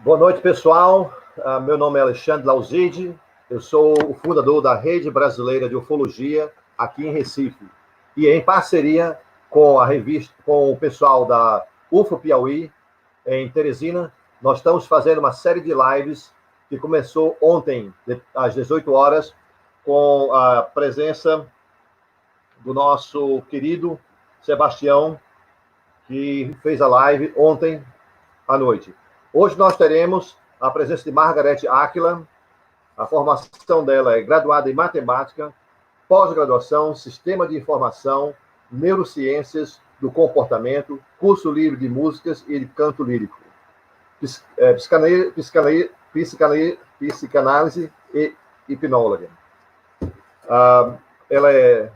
Boa noite, pessoal. Meu nome é Alexandre Lauzide. Eu sou o fundador da Rede Brasileira de Ufologia aqui em Recife. E em parceria com a revista, com o pessoal da UFO Piauí, em Teresina, nós estamos fazendo uma série de lives que começou ontem, às 18 horas, com a presença do nosso querido Sebastião, que fez a live ontem à noite. Hoje nós teremos a presença de Margarete Áquila. A formação dela é graduada em matemática, pós-graduação, sistema de informação, neurociências do comportamento, curso livre de músicas e de canto lírico, psicanálise e hipnóloga. Ela é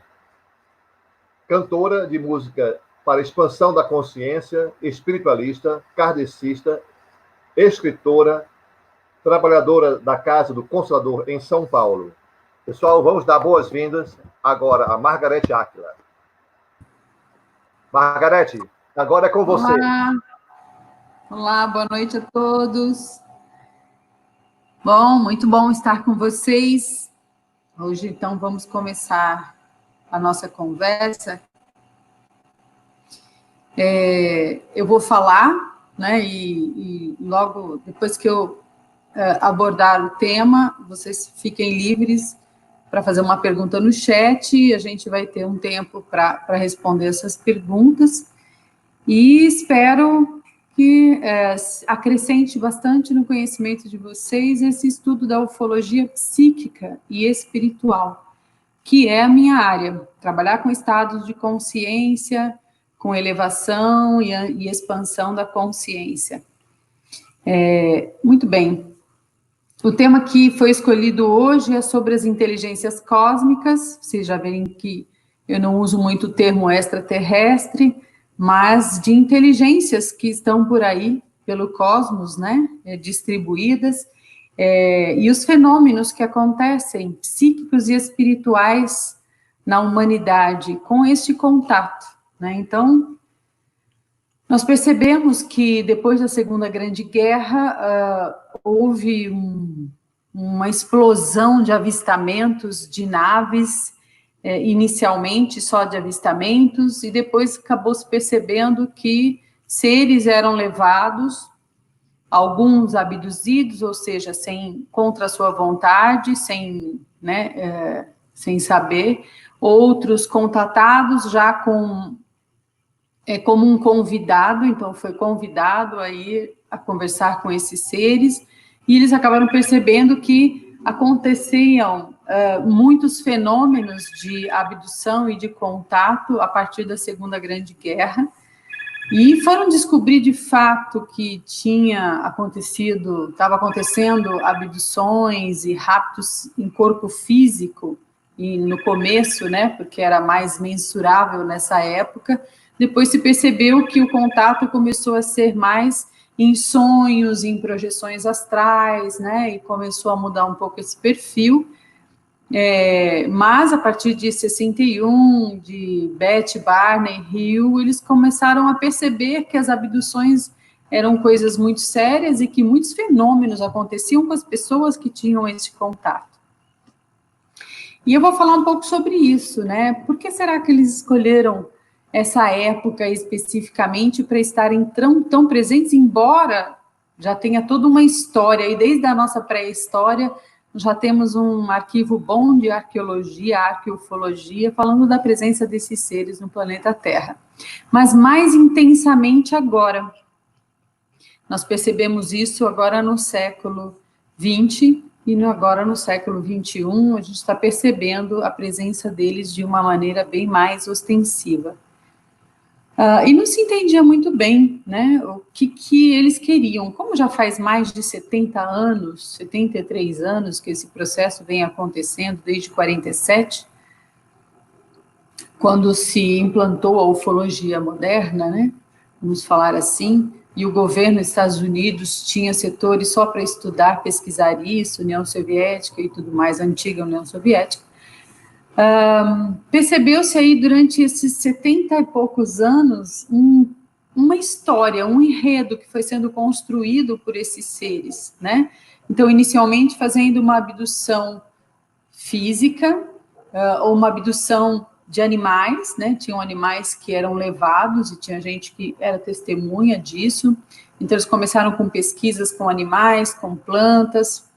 cantora de música para expansão da consciência, espiritualista, kardecista, escritora, trabalhadora da Casa do Consolador em São Paulo. Pessoal, vamos dar boas-vindas agora a Margarete Áquila. Margarete, agora é com você. Olá. Olá, boa noite a todos. Bom, muito bom estar com vocês. Hoje, então, vamos começar a nossa conversa. Eu vou falar, né, e logo depois que eu abordar o tema, vocês fiquem livres para fazer uma pergunta no chat, e a gente vai ter um tempo para responder essas perguntas, e espero que acrescente bastante no conhecimento de vocês esse estudo da ufologia psíquica e espiritual, que é a minha área, trabalhar com estados de consciência, com elevação e expansão da consciência. Muito bem. O tema que foi escolhido hoje é sobre as inteligências cósmicas. Vocês já veem que eu não uso muito o termo extraterrestre, mas de inteligências que estão por aí, pelo cosmos, né, distribuídas, e os fenômenos que acontecem, psíquicos e espirituais, na humanidade, com este contato. Né? Então, nós percebemos que depois da Segunda Grande Guerra houve uma explosão de avistamentos de naves, inicialmente só de avistamentos, e depois acabou se percebendo que seres eram levados, alguns abduzidos, ou seja, contra a sua vontade, sem saber, outros contatados já como um convidado, então foi convidado aí a conversar com esses seres, e eles acabaram percebendo que aconteciam muitos fenômenos de abdução e de contato a partir da Segunda Grande Guerra, e foram descobrir de fato que estava acontecendo abduções e raptos em corpo físico, e no começo, né, porque era mais mensurável nessa época. Depois se percebeu que o contato começou a ser mais em sonhos, em projeções astrais, né? E começou a mudar um pouco esse perfil. Mas a partir de 61, de Beth Barney Hill, eles começaram a perceber que as abduções eram coisas muito sérias e que muitos fenômenos aconteciam com as pessoas que tinham esse contato. E eu vou falar um pouco sobre isso, né? Por que será que eles escolheram essa época especificamente para estarem tão presentes, embora já tenha toda uma história, e desde a nossa pré-história já temos um arquivo bom de arqueologia, arqueufologia, falando da presença desses seres no planeta Terra. Mas mais intensamente agora. Nós percebemos isso agora no século XX, e agora no século XXI a gente está percebendo a presença deles de uma maneira bem mais ostensiva. E não se entendia muito bem, né, o que eles queriam. Como já faz mais de 70 anos, 73 anos que esse processo vem acontecendo, desde 47, quando se implantou a ufologia moderna, né, vamos falar assim, e o governo dos Estados Unidos tinha setores só para estudar, pesquisar isso, União Soviética e tudo mais, a antiga União Soviética. Percebeu-se aí durante esses 70 e poucos anos um uma história, um enredo que foi sendo construído por esses seres, né? Então, inicialmente fazendo uma abdução física, ou uma abdução de animais, né? Tinham animais que eram levados e tinha gente que era testemunha disso. Então, eles começaram com pesquisas com animais, com plantas,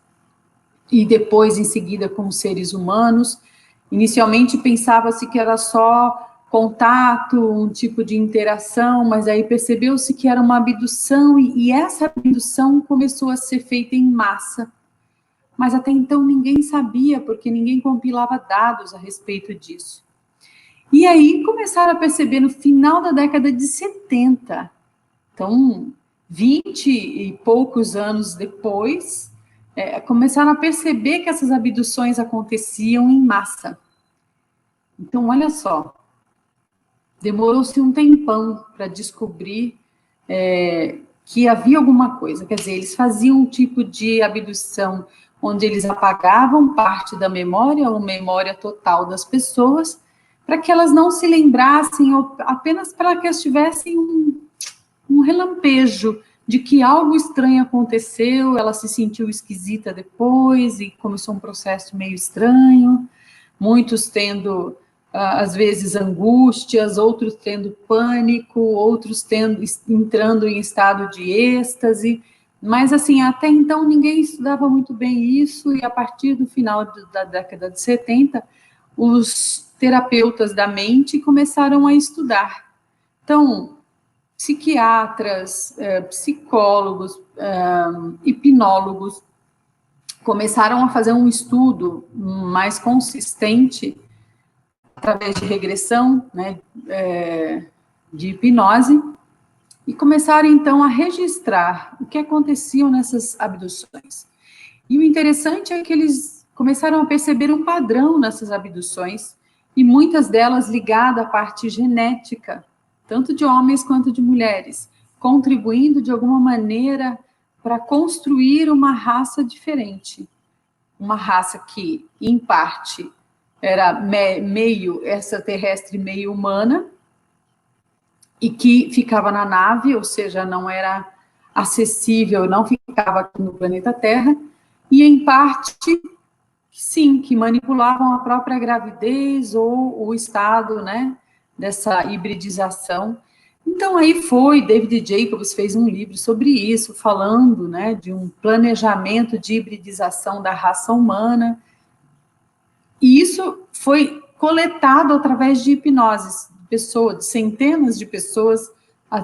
e depois, em seguida, com seres humanos. Inicialmente, pensava-se que era só contato, um tipo de interação, mas aí percebeu-se que era uma abdução, e essa abdução começou a ser feita em massa. Mas até então ninguém sabia, porque ninguém compilava dados a respeito disso. E aí começaram a perceber no final da década de 70, então 20 e poucos anos depois, começaram a perceber que essas abduções aconteciam em massa. Então, olha só, demorou-se um tempão para descobrir que havia alguma coisa. Quer dizer, eles faziam um tipo de abdução onde eles apagavam parte da memória, ou memória total das pessoas, para que elas não se lembrassem, ou apenas para que elas tivessem um relampejo de que algo estranho aconteceu, ela se sentiu esquisita depois, e começou um processo meio estranho, muitos tendo, às vezes, angústias, outros tendo pânico, outros entrando em estado de êxtase, mas, assim, até então ninguém estudava muito bem isso, e a partir do final da década de 70, os terapeutas da mente começaram a estudar. Então, psiquiatras, psicólogos, hipnólogos, começaram a fazer um estudo mais consistente através de regressão, né, de hipnose, e começaram, então, a registrar o que acontecia nessas abduções. E o interessante é que eles começaram a perceber um padrão nessas abduções, e muitas delas ligadas à parte genética, tanto de homens quanto de mulheres, contribuindo de alguma maneira para construir uma raça diferente. Uma raça que, em parte, era meio extraterrestre, meio humana, e que ficava na nave, ou seja, não era acessível, não ficava aqui no planeta Terra, e em parte, sim, que manipulavam a própria gravidez ou o estado, né, dessa hibridização. Então, aí David Jacobs fez um livro sobre isso, falando, né, de um planejamento de hibridização da raça humana, e isso foi coletado através de hipnoses, de centenas de pessoas,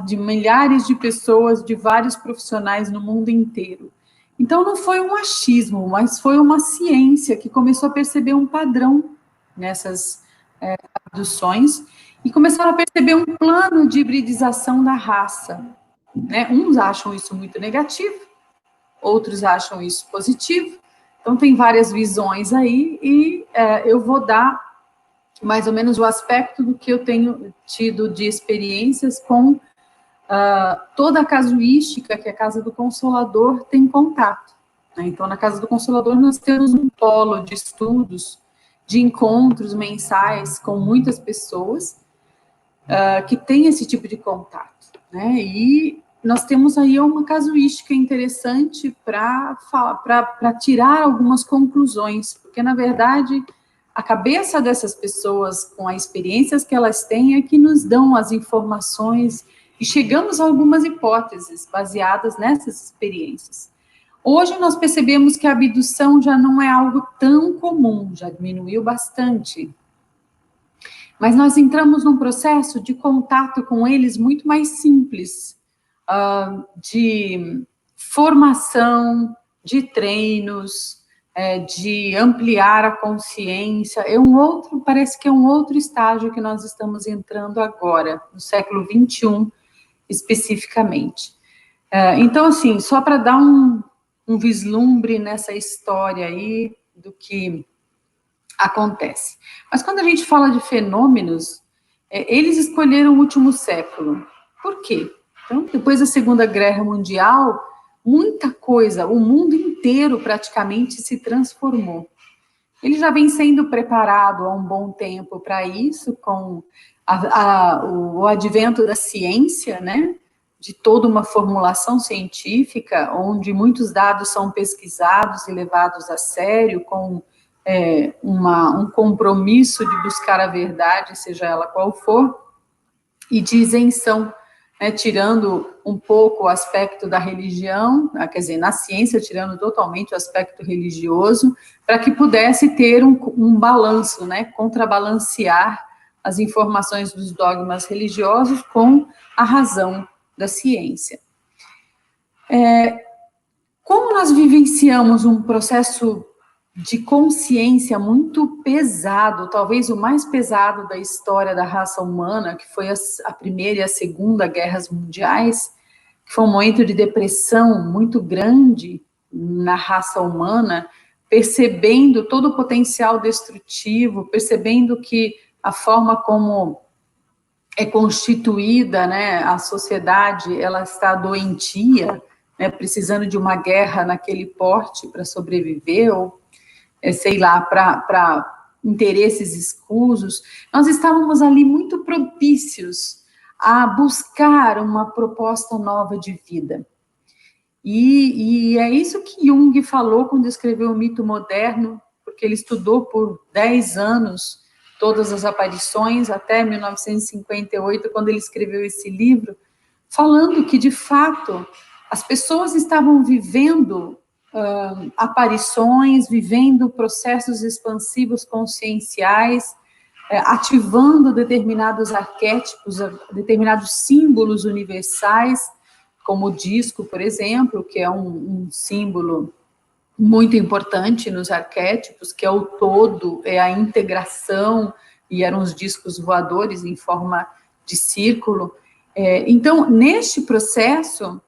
de milhares de pessoas, de vários profissionais no mundo inteiro. Então, não foi um achismo, mas foi uma ciência que começou a perceber um padrão nessas abduções, e começaram a perceber um plano de hibridização da raça. Né? Uns acham isso muito negativo, outros acham isso positivo, então tem várias visões aí, e eu vou dar mais ou menos o aspecto do que eu tenho tido de experiências com toda a casuística que a Casa do Consolador tem contato. Né? Então, na Casa do Consolador, nós temos um polo de estudos, de encontros mensais com muitas pessoas que têm esse tipo de contato. Né? E nós temos aí uma casuística interessante para tirar algumas conclusões, porque, na verdade, a cabeça dessas pessoas, com as experiências que elas têm, é que nos dão as informações, e chegamos a algumas hipóteses baseadas nessas experiências. Hoje nós percebemos que a abdução já não é algo tão comum, já diminuiu bastante. Mas nós entramos num processo de contato com eles muito mais simples, de formação, de treinos, de ampliar a consciência. Parece que é um outro estágio que nós estamos entrando agora, no século XXI, especificamente. Então, assim, só para dar um vislumbre nessa história aí do que acontece. Mas quando a gente fala de fenômenos, eles escolheram o último século. Por quê? Então, depois da Segunda Guerra Mundial, muita coisa, o mundo inteiro praticamente se transformou. Ele já vem sendo preparado há um bom tempo para isso, com o advento da ciência, né? de toda uma formulação científica, onde muitos dados são pesquisados e levados a sério, com um compromisso de buscar a verdade, seja ela qual for, e de isenção, né, tirando um pouco o aspecto da religião, quer dizer, na ciência, tirando totalmente o aspecto religioso, para que pudesse ter um balanço, né, contrabalancear as informações dos dogmas religiosos com a razão da ciência. Como nós vivenciamos um processo de consciência muito pesado, talvez o mais pesado da história da raça humana, que foi a Primeira e a Segunda Guerras Mundiais, que foi um momento de depressão muito grande na raça humana, percebendo todo o potencial destrutivo, percebendo que a forma como é constituída, né, a sociedade, ela está doentia, né, precisando de uma guerra naquele porte para sobreviver, ou sei lá, para interesses escusos. Nós estávamos ali muito propícios a buscar uma proposta nova de vida. E é isso que Jung falou quando escreveu o Mito Moderno, porque ele estudou por 10 anos todas as aparições, até 1958, quando ele escreveu esse livro, falando que, de fato, as pessoas estavam vivendo aparições, vivendo processos expansivos conscienciais, ativando determinados arquétipos, determinados símbolos universais, como o disco, por exemplo, que é um símbolo muito importante nos arquétipos, que é o todo, é a integração, e eram os discos voadores em forma de círculo. Então, neste processo,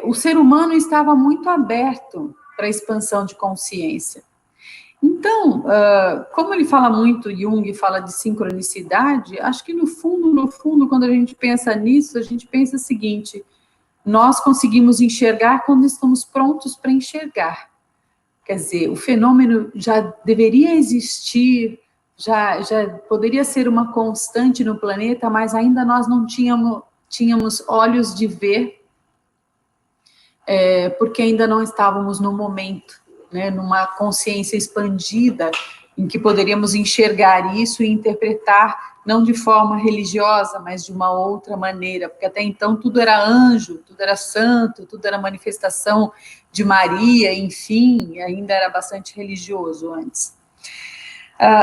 o ser humano estava muito aberto para a expansão de consciência. Então, como ele fala muito, Jung fala de sincronicidade, acho que no fundo, quando a gente pensa nisso, a gente pensa o seguinte: nós conseguimos enxergar quando estamos prontos para enxergar. Quer dizer, o fenômeno já deveria existir, já poderia ser uma constante no planeta, mas ainda nós não tínhamos olhos de ver, porque ainda não estávamos no momento, né, numa consciência expandida, em que poderíamos enxergar isso e interpretar, não de forma religiosa, mas de uma outra maneira, porque até então tudo era anjo, tudo era santo, tudo era manifestação de Maria, enfim, ainda era bastante religioso antes.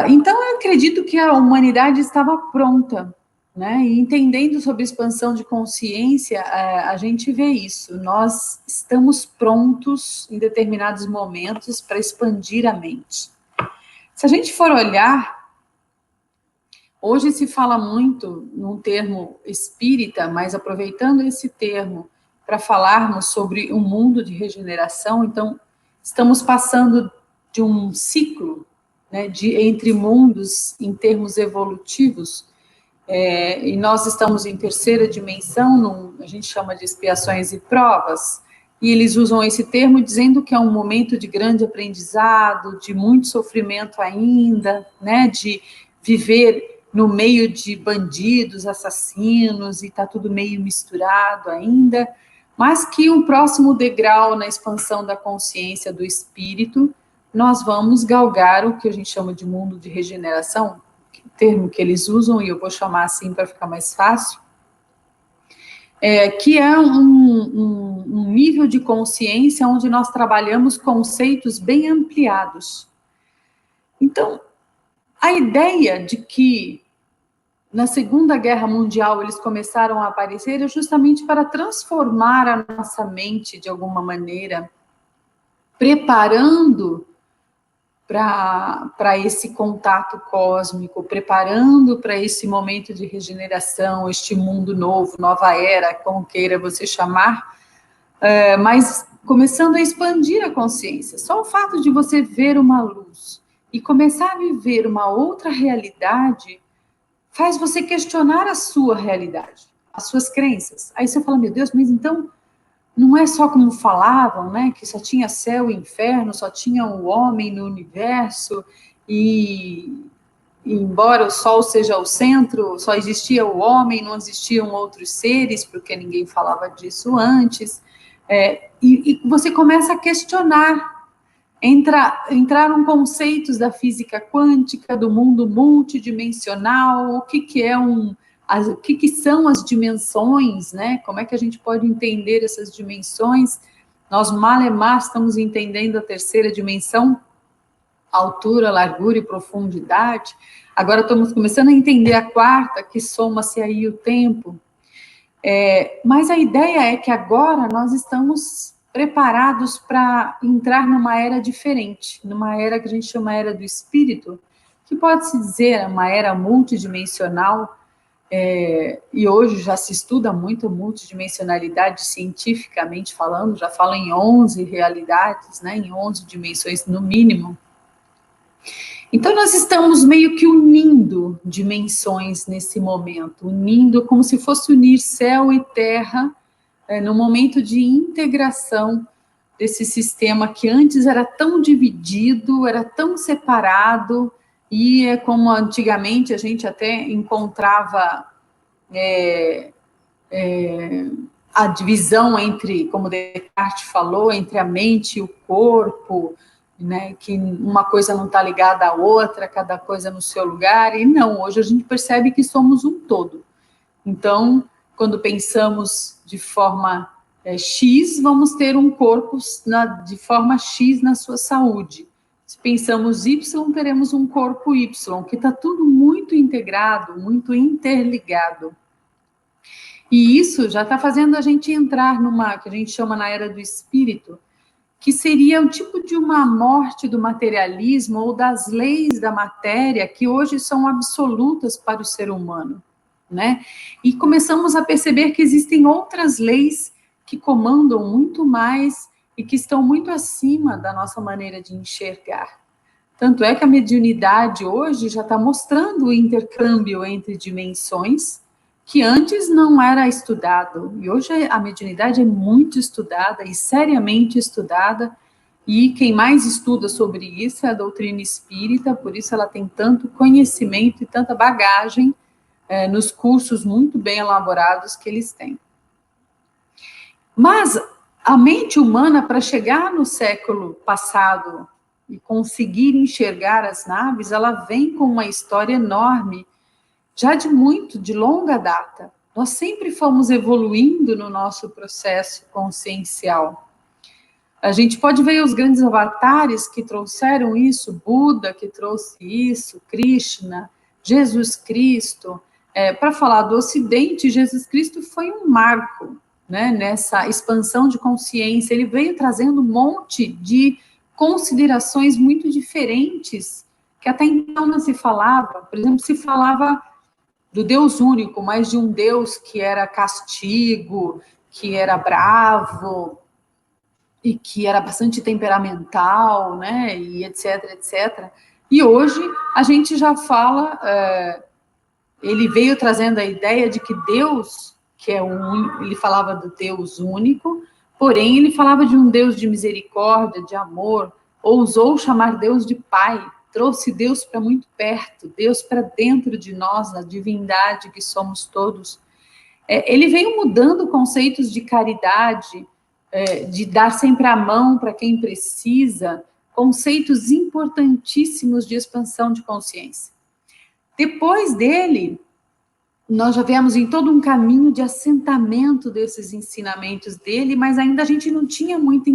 Então, eu acredito que a humanidade estava pronta, né? E entendendo sobre expansão de consciência, a gente vê isso. Nós estamos prontos em determinados momentos para expandir a mente. Se a gente for olhar, hoje se fala muito num termo espírita, mas aproveitando esse termo para falarmos sobre um mundo de regeneração, então estamos passando de um ciclo, né, entre mundos em termos evolutivos, e nós estamos em terceira dimensão, a gente chama de expiações e provas, e eles usam esse termo dizendo que é um momento de grande aprendizado, de muito sofrimento ainda, né, de viver no meio de bandidos, assassinos, e está tudo meio misturado ainda, mas que o próximo degrau na expansão da consciência do espírito, nós vamos galgar o que a gente chama de mundo de regeneração, termo que eles usam, e eu vou chamar assim para ficar mais fácil, que é um nível de consciência onde nós trabalhamos conceitos bem ampliados. Então, a ideia de que na Segunda Guerra Mundial eles começaram a aparecer é justamente para transformar a nossa mente de alguma maneira, preparando para esse contato cósmico, preparando para esse momento de regeneração, este mundo novo, nova era, como queira você chamar, mas começando a expandir a consciência. Só o fato de você ver uma luz e começar a viver uma outra realidade faz você questionar a sua realidade, as suas crenças. Aí você fala, meu Deus, mas então não é só como falavam, né, que só tinha céu e inferno, só tinha o homem no universo, e embora o Sol seja o centro, só existia o homem, não existiam outros seres, porque ninguém falava disso antes. E você começa a questionar, entraram conceitos da física quântica, do mundo multidimensional, o que são as dimensões, né? Como é que a gente pode entender essas dimensões? Nós, malemar, estamos entendendo a terceira dimensão, altura, largura e profundidade. Agora estamos começando a entender a quarta, que soma-se aí o tempo. Mas a ideia é que agora nós estamos preparados para entrar numa era diferente, numa era que a gente chama era do espírito, que pode-se dizer uma era multidimensional, e hoje já se estuda muito multidimensionalidade cientificamente falando, já fala em 11 realidades, né, em 11 dimensões no mínimo. Então, nós estamos meio que unindo dimensões nesse momento, unindo como se fosse unir céu e terra, no momento de integração desse sistema que antes era tão dividido, era tão separado, e é como antigamente a gente até encontrava a divisão entre, como Descartes falou, entre a mente e o corpo, né, que uma coisa não está ligada à outra, cada coisa no seu lugar, e não, hoje a gente percebe que somos um todo. Então, quando pensamos de forma X, vamos ter um corpo de forma X na sua saúde. Se pensamos Y, teremos um corpo Y, que está tudo muito integrado, muito interligado. E isso já está fazendo a gente entrar numa, que a gente chama na era do espírito, que seria o tipo de uma morte do materialismo ou das leis da matéria que hoje são absolutas para o ser humano, né? E começamos a perceber que existem outras leis que comandam muito mais e que estão muito acima da nossa maneira de enxergar. Tanto é que a mediunidade hoje já está mostrando o intercâmbio entre dimensões, que antes não era estudado, e hoje a mediunidade é muito estudada e seriamente estudada, e quem mais estuda sobre isso é a doutrina espírita, por isso ela tem tanto conhecimento e tanta bagagem nos cursos muito bem elaborados que eles têm. Mas a mente humana, para chegar no século passado e conseguir enxergar as naves, ela vem com uma história enorme, já de longa data. Nós sempre fomos evoluindo no nosso processo consciencial. A gente pode ver os grandes avatares que trouxeram isso, Buda que trouxe isso, Krishna, Jesus Cristo. Para falar do Ocidente, Jesus Cristo foi um marco, né, nessa expansão de consciência. Ele veio trazendo um monte de considerações muito diferentes, que até então não se falava. Por exemplo, se falava do Deus único, mas de um Deus que era castigo, que era bravo, e que era bastante temperamental, né, e etc, etc. E hoje a gente já fala, ele veio trazendo a ideia de que Deus, que é ele falava do Deus único, porém ele falava de um Deus de misericórdia, de amor, ousou chamar Deus de Pai, trouxe Deus para muito perto, Deus para dentro de nós, na divindade que somos todos. Ele veio mudando conceitos de caridade, de dar sempre a mão para quem precisa, conceitos importantíssimos de expansão de consciência. Depois dele, nós já viemos em todo um caminho de assentamento desses ensinamentos dele, mas ainda a gente não tinha muita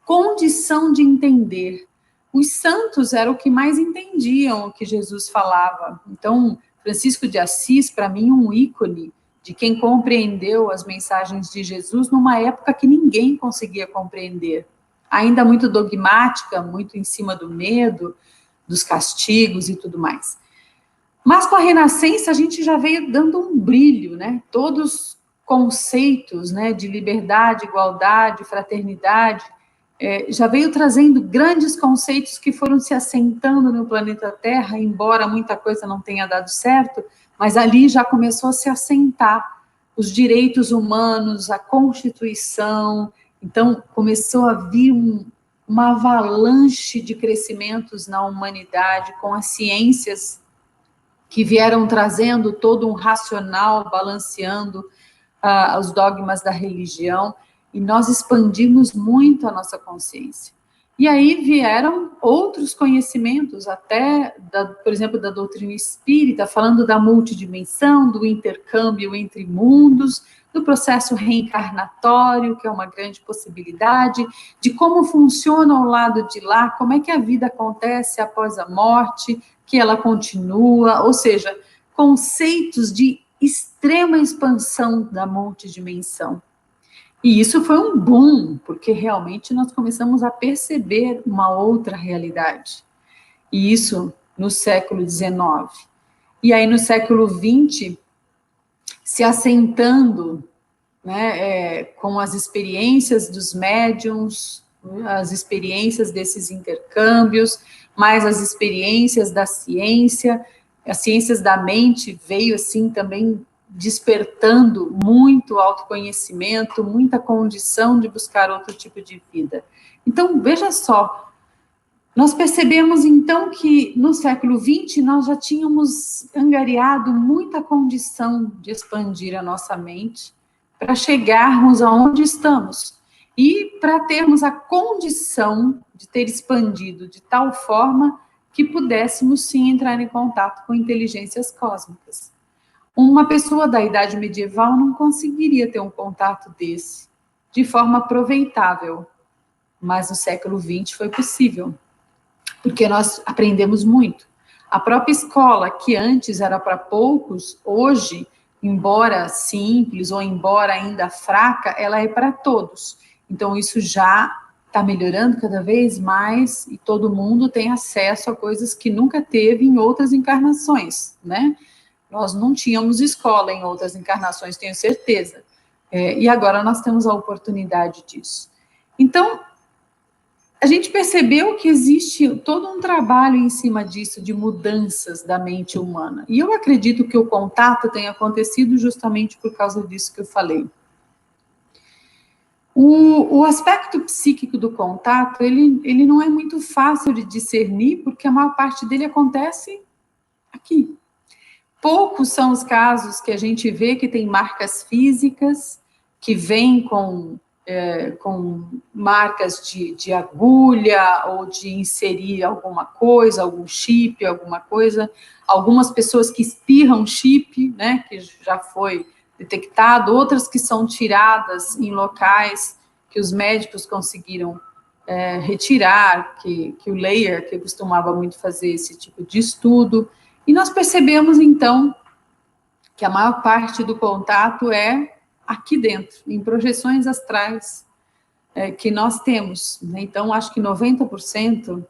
condição de entender. Os santos eram o que mais entendiam o que Jesus falava. Então, Francisco de Assis, para mim, um ícone de quem compreendeu as mensagens de Jesus numa época que ninguém conseguia compreender. Ainda muito dogmática, muito em cima do medo, dos castigos e tudo mais. Mas com a Renascença a gente já veio dando um brilho, né? Todos os conceitos, né, de liberdade, igualdade, fraternidade, já veio trazendo grandes conceitos que foram se assentando no planeta Terra, embora muita coisa não tenha dado certo, mas ali já começou a se assentar os direitos humanos, a Constituição. Então começou a vir uma avalanche de crescimentos na humanidade com as ciências que vieram trazendo todo um racional, balanceando os dogmas da religião, e nós expandimos muito a nossa consciência. E aí vieram outros conhecimentos, até, por exemplo, da doutrina espírita, falando da multidimensão, do intercâmbio entre mundos, do processo reencarnatório, que é uma grande possibilidade, de como funciona ao lado de lá, como é que a vida acontece após a morte, que ela continua, ou seja, conceitos de extrema expansão da multidimensão. E isso foi um boom, porque realmente nós começamos a perceber uma outra realidade. E isso no século XIX. E aí no século XX, se assentando, né, com as experiências dos médiums, as experiências desses intercâmbios, mais as experiências da ciência, as ciências da mente veio assim também despertando muito autoconhecimento, muita condição de buscar outro tipo de vida. Então, veja só, nós percebemos então que no século XX nós já tínhamos angariado muita condição de expandir a nossa mente para chegarmos aonde estamos e para termos a condição de ter expandido de tal forma que pudéssemos sim entrar em contato com inteligências cósmicas. Uma pessoa da idade medieval não conseguiria ter um contato desse de forma aproveitável, mas no século XX foi possível, porque nós aprendemos muito. A própria escola, que antes era para poucos, hoje, embora simples ou embora ainda fraca, ela é para todos. Então, isso já está melhorando cada vez mais e todo mundo tem acesso a coisas que nunca teve em outras encarnações, né? Nós não tínhamos escola em outras encarnações, tenho certeza. E agora nós temos a oportunidade disso. Então, a gente percebeu que existe todo um trabalho em cima disso, de mudanças da mente humana. E eu acredito que o contato tenha acontecido justamente por causa disso que eu falei. O aspecto psíquico do contato, ele não é muito fácil de discernir, porque a maior parte dele acontece aqui. Poucos são os casos que a gente vê que tem marcas físicas, que vêm com marcas de agulha ou de inserir alguma coisa, algum chip, alguma coisa. Algumas pessoas que espirram chip, né, que já foi detectado, outras que são tiradas em locais que os médicos conseguiram retirar, que o Layer, que costumava muito fazer esse tipo de estudo. E nós percebemos, então, que a maior parte do contato é aqui dentro, em projeções astrais que nós temos. Né? Então, acho que 90%,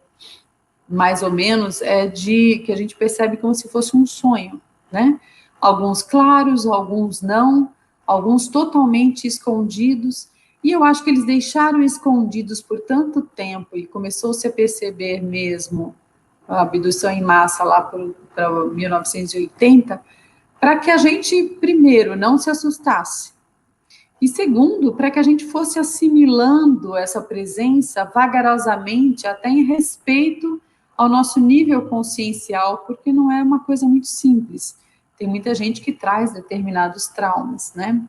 mais ou menos, que a gente percebe como se fosse um sonho. Né? Alguns claros, alguns não, alguns totalmente escondidos. E eu acho que eles deixaram escondidos por tanto tempo e começou-se a perceber mesmo a abdução em massa lá para 1980, para que a gente, primeiro, não se assustasse, e segundo, para que a gente fosse assimilando essa presença vagarosamente, até em respeito ao nosso nível consciencial, porque não é uma coisa muito simples. Tem muita gente que traz determinados traumas, né?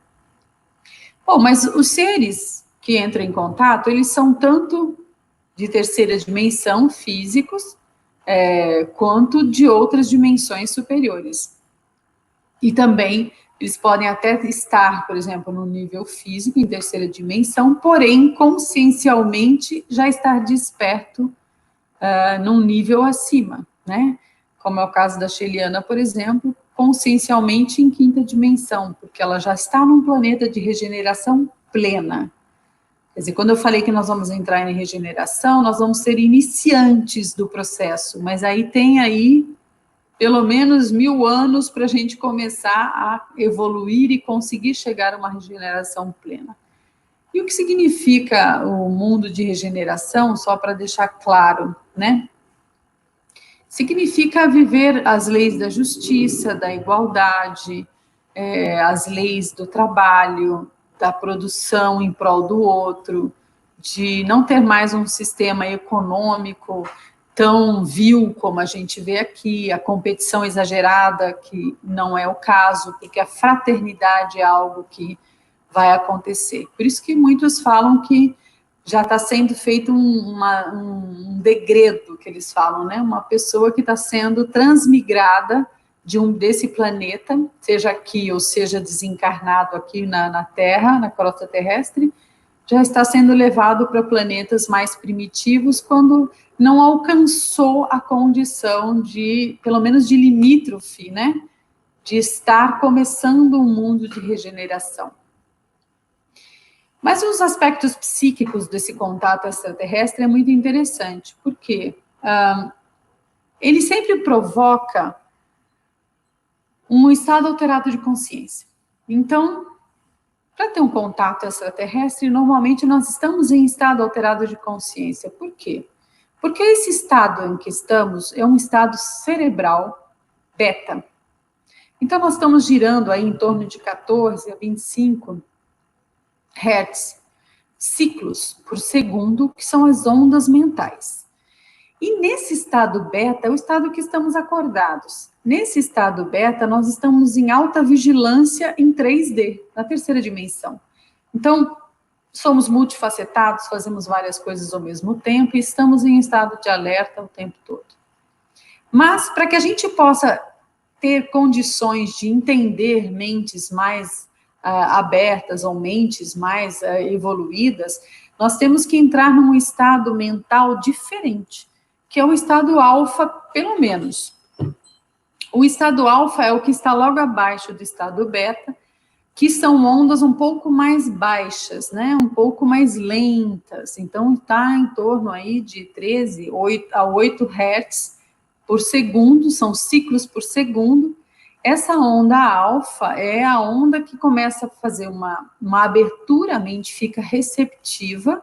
Bom, mas os seres que entram em contato, eles são tanto de terceira dimensão, físicos, quanto de outras dimensões superiores. E também eles podem até estar, por exemplo, no nível físico, em terceira dimensão, porém, consciencialmente, já estar desperto num nível acima, né? Como é o caso da Sheliana, por exemplo, consciencialmente em quinta dimensão, porque ela já está num planeta de regeneração plena. Quer dizer, quando eu falei que nós vamos entrar em regeneração, nós vamos ser iniciantes do processo, mas aí tem pelo menos 1000 anos para a gente começar a evoluir e conseguir chegar a uma regeneração plena. E o que significa o mundo de regeneração, só para deixar claro, né? Significa viver as leis da justiça, da igualdade, as leis do trabalho, da produção em prol do outro, de não ter mais um sistema econômico tão vil como a gente vê aqui, a competição exagerada, que não é o caso, porque a fraternidade é algo que vai acontecer. Por isso que muitos falam que já está sendo feito um degredo, que eles falam, né? Uma pessoa que está sendo transmigrada desse planeta, seja aqui ou seja desencarnado aqui na Terra, na crosta terrestre, já está sendo levado para planetas mais primitivos quando não alcançou a condição de, pelo menos de limítrofe, né? De estar começando um mundo de regeneração. Mas os aspectos psíquicos desse contato extraterrestre é muito interessante, porque ele sempre provoca um estado alterado de consciência. Então, para ter um contato extraterrestre, normalmente nós estamos em estado alterado de consciência. Por quê? Porque esse estado em que estamos é um estado cerebral beta. Então, nós estamos girando aí em torno de 14 a 25 Hertz, ciclos por segundo, que são as ondas mentais. E nesse estado beta é o estado que estamos acordados. Nesse estado beta, nós estamos em alta vigilância em 3D, na terceira dimensão. Então, somos multifacetados, fazemos várias coisas ao mesmo tempo e estamos em estado de alerta o tempo todo. Mas, para que a gente possa ter condições de entender mentes mais abertas ou mentes mais evoluídas, nós temos que entrar num estado mental diferente, que é o estado alfa, pelo menos. O estado alfa é o que está logo abaixo do estado beta, que são ondas um pouco mais baixas, né? Um pouco mais lentas. Então, está em torno aí de 13 a 8 Hertz por segundo, são ciclos por segundo. Essa onda alfa é a onda que começa a fazer uma abertura, a mente fica receptiva,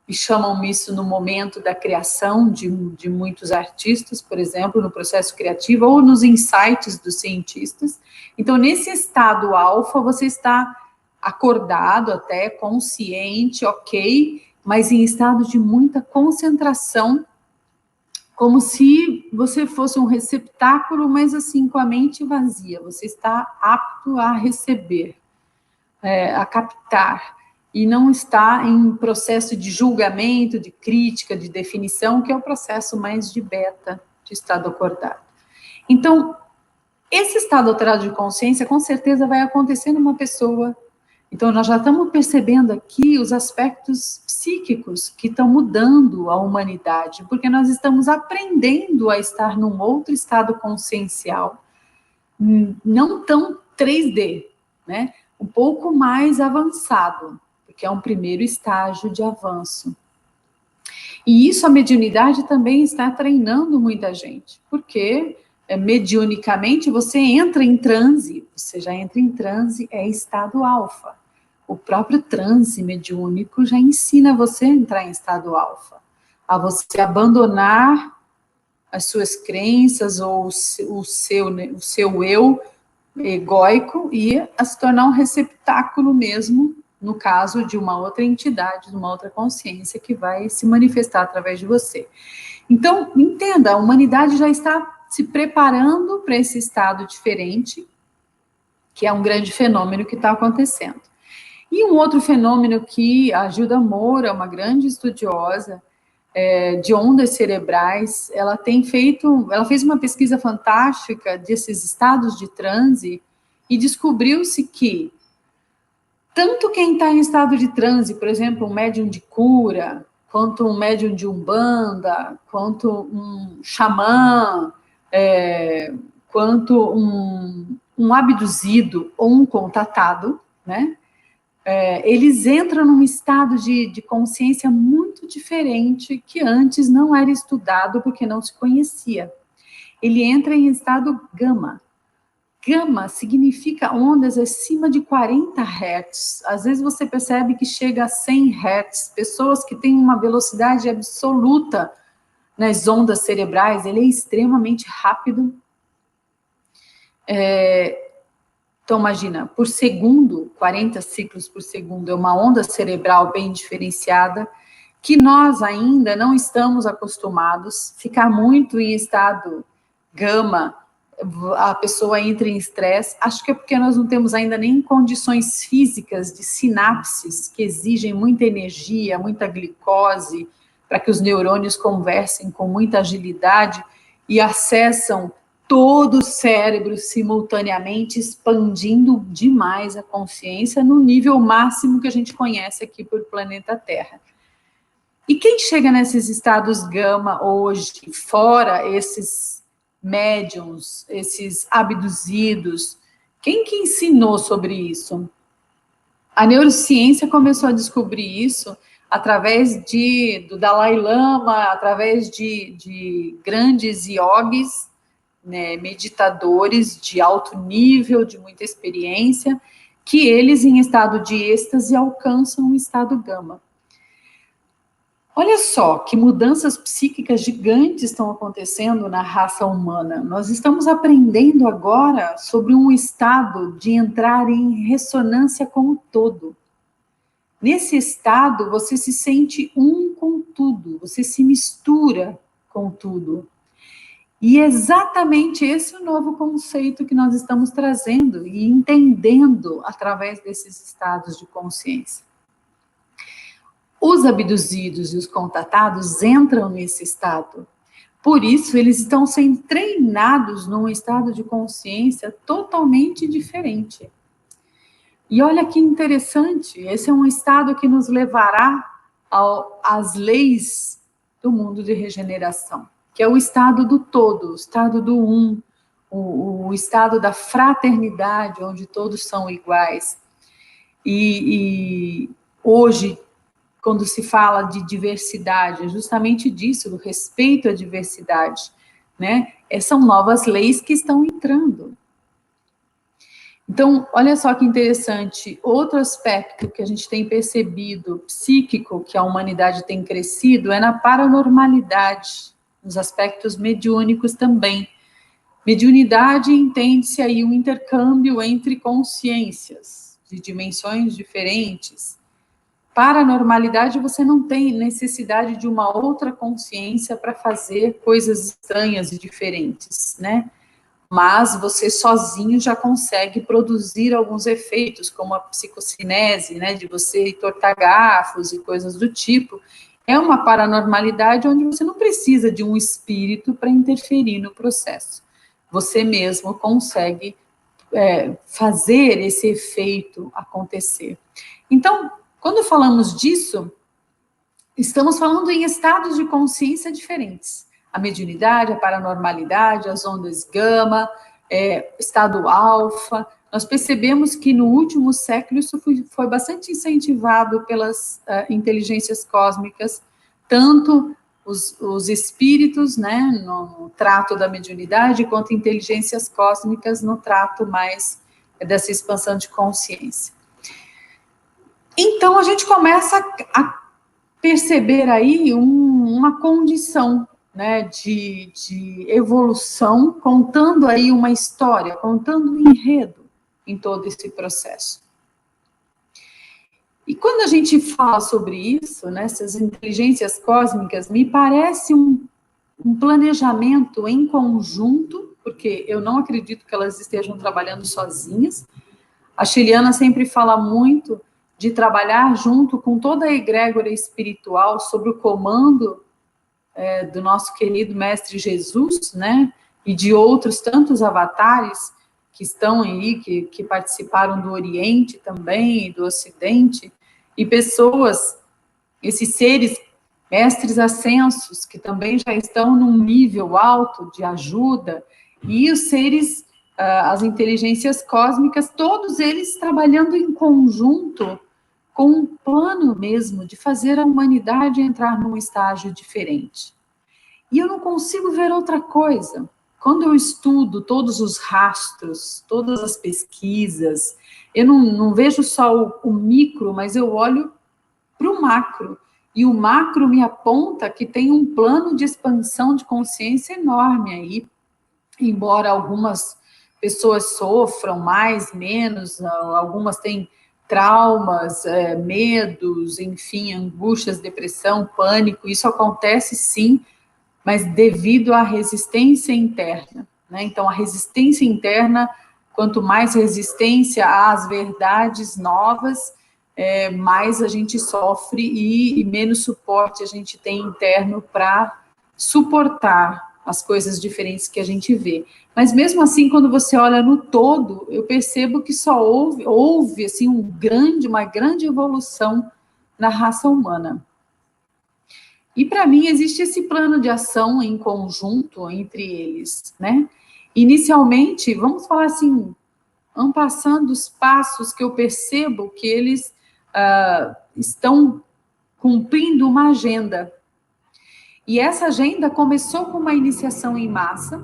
e chamam isso no momento da criação de muitos artistas, por exemplo, no processo criativo, ou nos insights dos cientistas. Então, nesse estado alfa, você está acordado, até consciente, ok, mas em estado de muita concentração, como se você fosse um receptáculo, mas assim, com a mente vazia. Você está apto a receber, a captar, e não está em processo de julgamento, de crítica, de definição, que é o processo mais de beta, de estado acordado. Então, esse estado alterado de consciência, com certeza, vai acontecer numa pessoa. Então, nós já estamos percebendo aqui os aspectos psíquicos que estão mudando a humanidade, porque nós estamos aprendendo a estar num outro estado consciencial, não tão 3D, né? Um pouco mais avançado, porque é um primeiro estágio de avanço. E isso a mediunidade também está treinando muita gente, porque mediunicamente você entra em transe, você já entra em transe, é estado alfa. O próprio transe mediúnico já ensina você a entrar em estado alfa, a você abandonar as suas crenças ou o seu eu egóico e a se tornar um receptáculo mesmo, no caso de uma outra entidade, de uma outra consciência que vai se manifestar através de você. Então, entenda, a humanidade já está se preparando para esse estado diferente, que é um grande fenômeno que está acontecendo. E um outro fenômeno que a Gilda Moura, uma grande estudiosa de ondas cerebrais, ela fez uma pesquisa fantástica desses estados de transe e descobriu-se que tanto quem está em estado de transe, por exemplo, um médium de cura, quanto um médium de umbanda, quanto um xamã, quanto um abduzido ou um contatado, né? Eles entram num estado de consciência muito diferente que antes não era estudado porque não se conhecia. Ele entra em estado gama. Gama significa ondas acima de 40 Hz. Às vezes você percebe que chega a 100 Hz. Pessoas que têm uma velocidade absoluta nas ondas cerebrais, ele é extremamente rápido. Então, imagina, por segundo, 40 ciclos por segundo, é uma onda cerebral bem diferenciada. que nós ainda não estamos acostumados, ficar muito em estado gama, a pessoa entra em estresse, acho que é porque nós não temos ainda nem condições físicas de sinapses que exigem muita energia, muita glicose, para que os neurônios conversem com muita agilidade e acessam todo o cérebro simultaneamente, expandindo demais a consciência no nível máximo que a gente conhece aqui por planeta Terra. E quem chega nesses estados gama hoje, fora esses médiums, esses abduzidos, quem que ensinou sobre isso? A neurociência começou a descobrir isso através do Dalai Lama, através de grandes yogis, né, meditadores de alto nível, de muita experiência, que eles, em estado de êxtase, alcançam um estado gama. Olha só que mudanças psíquicas gigantes estão acontecendo na raça humana. Nós estamos aprendendo agora sobre um estado de entrar em ressonância com o todo. Nesse estado, você se sente um com tudo, você se mistura com tudo. E é exatamente esse o novo conceito que nós estamos trazendo e entendendo através desses estados de consciência. Os abduzidos e os contatados entram nesse estado. Por isso, eles estão sendo treinados num estado de consciência totalmente diferente. E olha que interessante, esse é um estado que nos levará às leis do mundo de regeneração, que é o estado do todo, o estado do um, o estado da fraternidade, onde todos são iguais. E hoje, quando se fala de diversidade, é justamente disso, do respeito à diversidade, né? São novas leis que estão entrando. Então, olha só que interessante, outro aspecto que a gente tem percebido, psíquico, que a humanidade tem crescido, é na paranormalidade, nos aspectos mediúnicos também. Mediunidade entende-se aí um intercâmbio entre consciências, de dimensões diferentes. Paranormalidade, você não tem necessidade de uma outra consciência para fazer coisas estranhas e diferentes, né? Mas você sozinho já consegue produzir alguns efeitos, como a psicocinese, né? De você entortar garfos e coisas do tipo. É uma paranormalidade onde você não precisa de um espírito para interferir no processo. Você mesmo consegue fazer esse efeito acontecer. Então, quando falamos disso, estamos falando em estados de consciência diferentes. A mediunidade, a paranormalidade, as ondas gama, estado alfa. Nós percebemos que no último século isso foi bastante incentivado pelas inteligências cósmicas, tanto os espíritos, né, no trato da mediunidade, quanto inteligências cósmicas no trato mais dessa expansão de consciência. Então, a gente começa a perceber aí uma condição, né, de evolução, contando aí uma história, contando um enredo em todo esse processo. E quando a gente fala sobre isso, né, essas inteligências cósmicas, me parece um planejamento em conjunto, porque eu não acredito que elas estejam trabalhando sozinhas. A Sheliana sempre fala muito de trabalhar junto com toda a egrégora espiritual sob o comando do nosso querido Mestre Jesus, né, e de outros tantos avatares que estão aí, que participaram do Oriente também, e do Ocidente, e pessoas, esses seres, mestres ascensos, que também já estão num nível alto de ajuda, e os seres, as inteligências cósmicas, todos eles trabalhando em conjunto, com um plano mesmo de fazer a humanidade entrar num estágio diferente. E eu não consigo ver outra coisa. Quando eu estudo todos os rastros, todas as pesquisas, eu não vejo só o micro, mas eu olho para o macro. E o macro me aponta que tem um plano de expansão de consciência enorme aí, embora algumas pessoas sofram mais, menos, algumas têm traumas, medos, enfim, angústias, depressão, pânico, isso acontece sim, mas devido à resistência interna, né? Então, a resistência interna, quanto mais resistência às verdades novas, mais a gente sofre e menos suporte a gente tem interno para suportar as coisas diferentes que a gente vê. Mas mesmo assim, quando você olha no todo, eu percebo que só houve assim, uma grande evolução na raça humana. E para mim existe esse plano de ação em conjunto entre eles, né? Inicialmente, vamos falar assim, vamos passando os passos que eu percebo que eles estão cumprindo uma agenda. E essa agenda começou com uma iniciação em massa.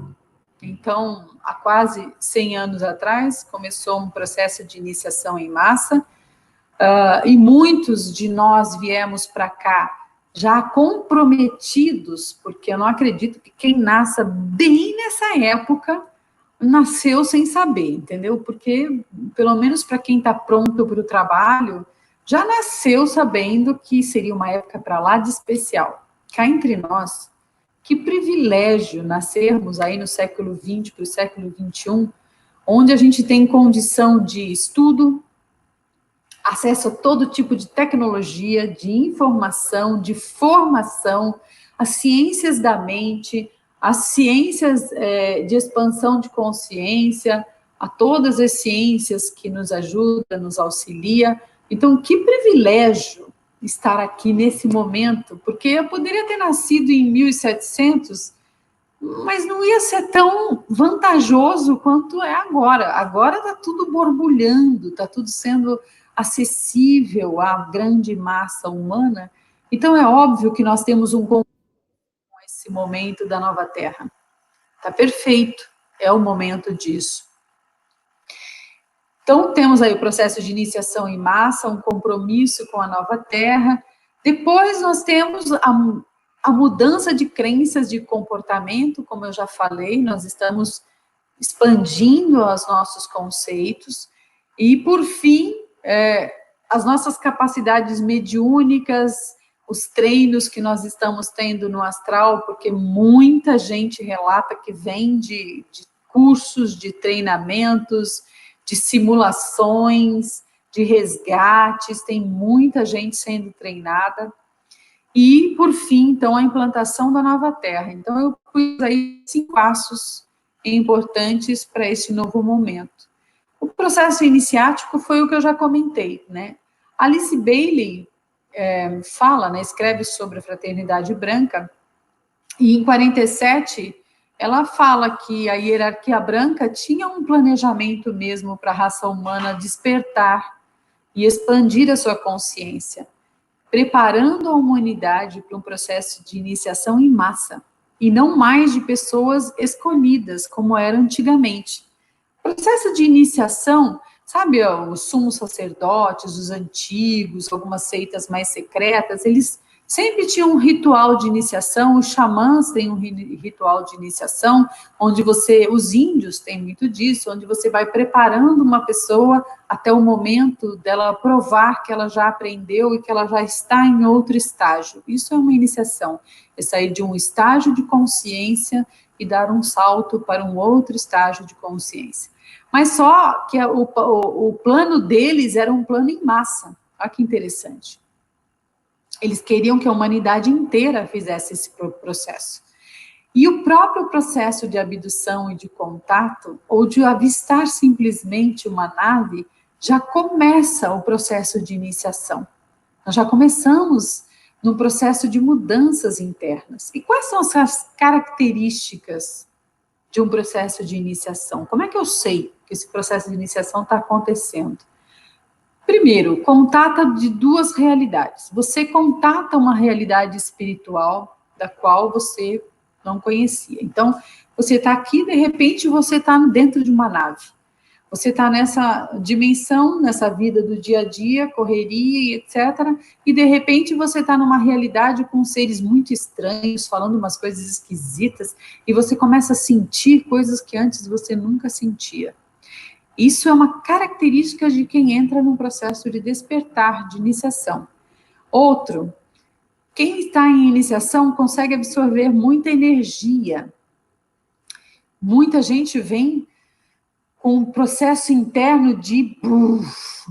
Então, há quase 100 anos atrás, começou um processo de iniciação em massa, e muitos de nós viemos para cá já comprometidos, porque eu não acredito que quem nasça bem nessa época nasceu sem saber, entendeu? Porque, pelo menos para quem está pronto para o trabalho, já nasceu sabendo que seria uma época para lá de especial. Cá entre nós, que privilégio nascermos aí no século XX para o século XXI, onde a gente tem condição de estudo, acesso a todo tipo de tecnologia, de informação, de formação, as ciências da mente, as ciências de expansão de consciência, a todas as ciências que nos ajudam, nos auxilia. Então, que privilégio estar aqui nesse momento, porque eu poderia ter nascido em 1700, mas não ia ser tão vantajoso quanto é agora. Agora está tudo borbulhando, está tudo sendo acessível à grande massa humana. Então, é óbvio que nós temos um compromisso com esse momento da nova Terra. Está perfeito, é o momento disso. Então, temos aí o processo de iniciação em massa, um compromisso com a nova Terra. Depois, nós temos a mudança de crenças, de comportamento, como eu já falei, nós estamos expandindo os nossos conceitos. E, por fim, as nossas capacidades mediúnicas, os treinos que nós estamos tendo no astral, porque muita gente relata que vem de cursos, de treinamentos, de simulações, de resgates, tem muita gente sendo treinada. E, por fim, então, a implantação da nova Terra. Então, eu pus aí 5 passos importantes para esse novo momento. O processo iniciático foi o que eu já comentei, né? Alice Bailey fala, né, escreve sobre a fraternidade branca, e em 47 ela fala que a hierarquia branca tinha um planejamento mesmo para a raça humana despertar e expandir a sua consciência, preparando a humanidade para um processo de iniciação em massa, e não mais de pessoas escolhidas, como era antigamente. O processo de iniciação, sabe, os sumos sacerdotes, os antigos, algumas seitas mais secretas, eles sempre tinham um ritual de iniciação, os xamãs têm um ritual de iniciação, onde os índios têm muito disso, onde você vai preparando uma pessoa até o momento dela provar que ela já aprendeu e que ela já está em outro estágio. Isso é uma iniciação, é sair de um estágio de consciência e dar um salto para um outro estágio de consciência. Mas só que o plano deles era um plano em massa. Olha que interessante. Eles queriam que a humanidade inteira fizesse esse processo. E o próprio processo de abdução e de contato, ou de avistar simplesmente uma nave, já começa o processo de iniciação. Nós já começamos no processo de mudanças internas. E quais são as características de um processo de iniciação? Como é que eu sei que esse processo de iniciação está acontecendo? Primeiro, contata de 2 realidades. Você contata uma realidade espiritual da qual você não conhecia. Então, você está aqui, de repente, você está dentro de uma nave. Você está nessa dimensão, nessa vida do dia a dia, correria, etc. E, de repente, você está numa realidade com seres muito estranhos, falando umas coisas esquisitas, e você começa a sentir coisas que antes você nunca sentia. Isso é uma característica de quem entra num processo de despertar, de iniciação. Outro, quem está em iniciação consegue absorver muita energia. Muita gente vem com um processo interno de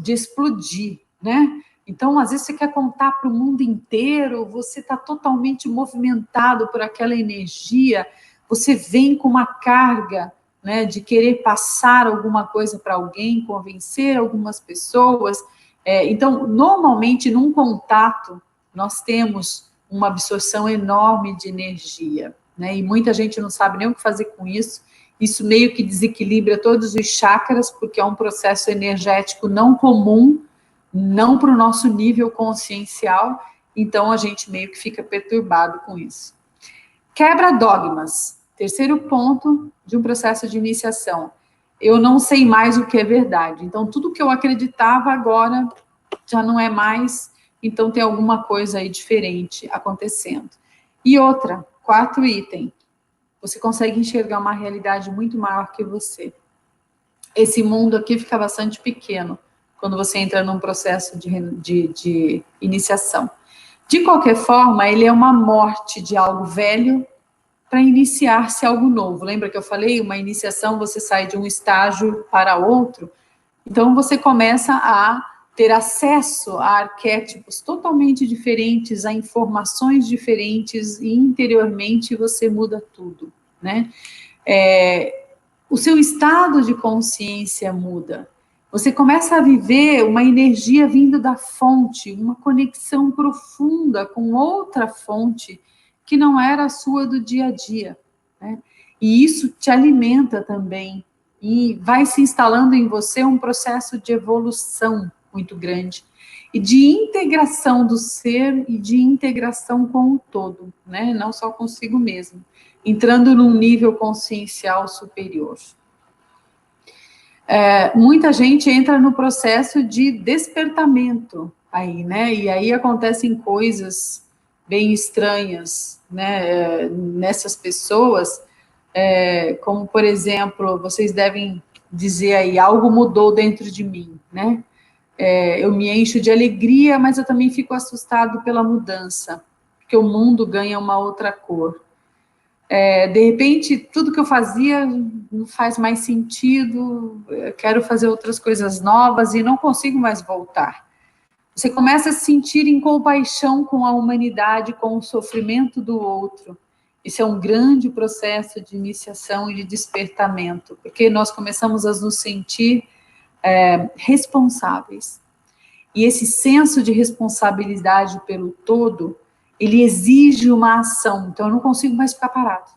explodir, né? Então, às vezes, você quer contar para o mundo inteiro, você está totalmente movimentado por aquela energia, você vem com uma carga, né, de querer passar alguma coisa para alguém, convencer algumas pessoas. Então, normalmente, num contato, nós temos uma absorção enorme de energia, né? E muita gente não sabe nem o que fazer com isso. Isso meio que desequilibra todos os chakras, porque é um processo energético não comum, não para o nosso nível consciencial, então a gente meio que fica perturbado com isso. Quebra dogmas. Terceiro ponto de um processo de iniciação. Eu não sei mais o que é verdade. Então, tudo que eu acreditava agora já não é mais, então tem alguma coisa aí diferente acontecendo. E outra, quarto item, você consegue enxergar uma realidade muito maior que você. Esse mundo aqui fica bastante pequeno quando você entra num processo de iniciação. De qualquer forma, ele é uma morte de algo velho para iniciar-se algo novo. Lembra que eu falei? Uma iniciação, você sai de um estágio para outro. Então, você começa a ter acesso a arquétipos totalmente diferentes, a informações diferentes, e interiormente você muda tudo, né? O seu estado de consciência muda. Você começa a viver uma energia vindo da fonte, uma conexão profunda com outra fonte que não era a sua do dia a dia, né? E isso te alimenta também e vai se instalando em você um processo de evolução muito grande e de integração do ser e de integração com o todo, né? Não só consigo mesmo, entrando num nível consciencial superior. Muita gente entra no processo de despertamento aí, né? E aí acontecem coisas bem estranhas, né? Nessas pessoas, como, por exemplo, vocês devem dizer aí, algo mudou dentro de mim, né? Eu me encho de alegria, mas eu também fico assustado pela mudança, porque o mundo ganha uma outra cor. De repente, tudo que eu fazia não faz mais sentido, eu quero fazer outras coisas novas e não consigo mais voltar. Você começa a se sentir em compaixão com a humanidade, com o sofrimento do outro. Isso é um grande processo de iniciação e de despertamento, porque nós começamos a nos sentir responsáveis. E esse senso de responsabilidade pelo todo, ele exige uma ação, então eu não consigo mais ficar parado.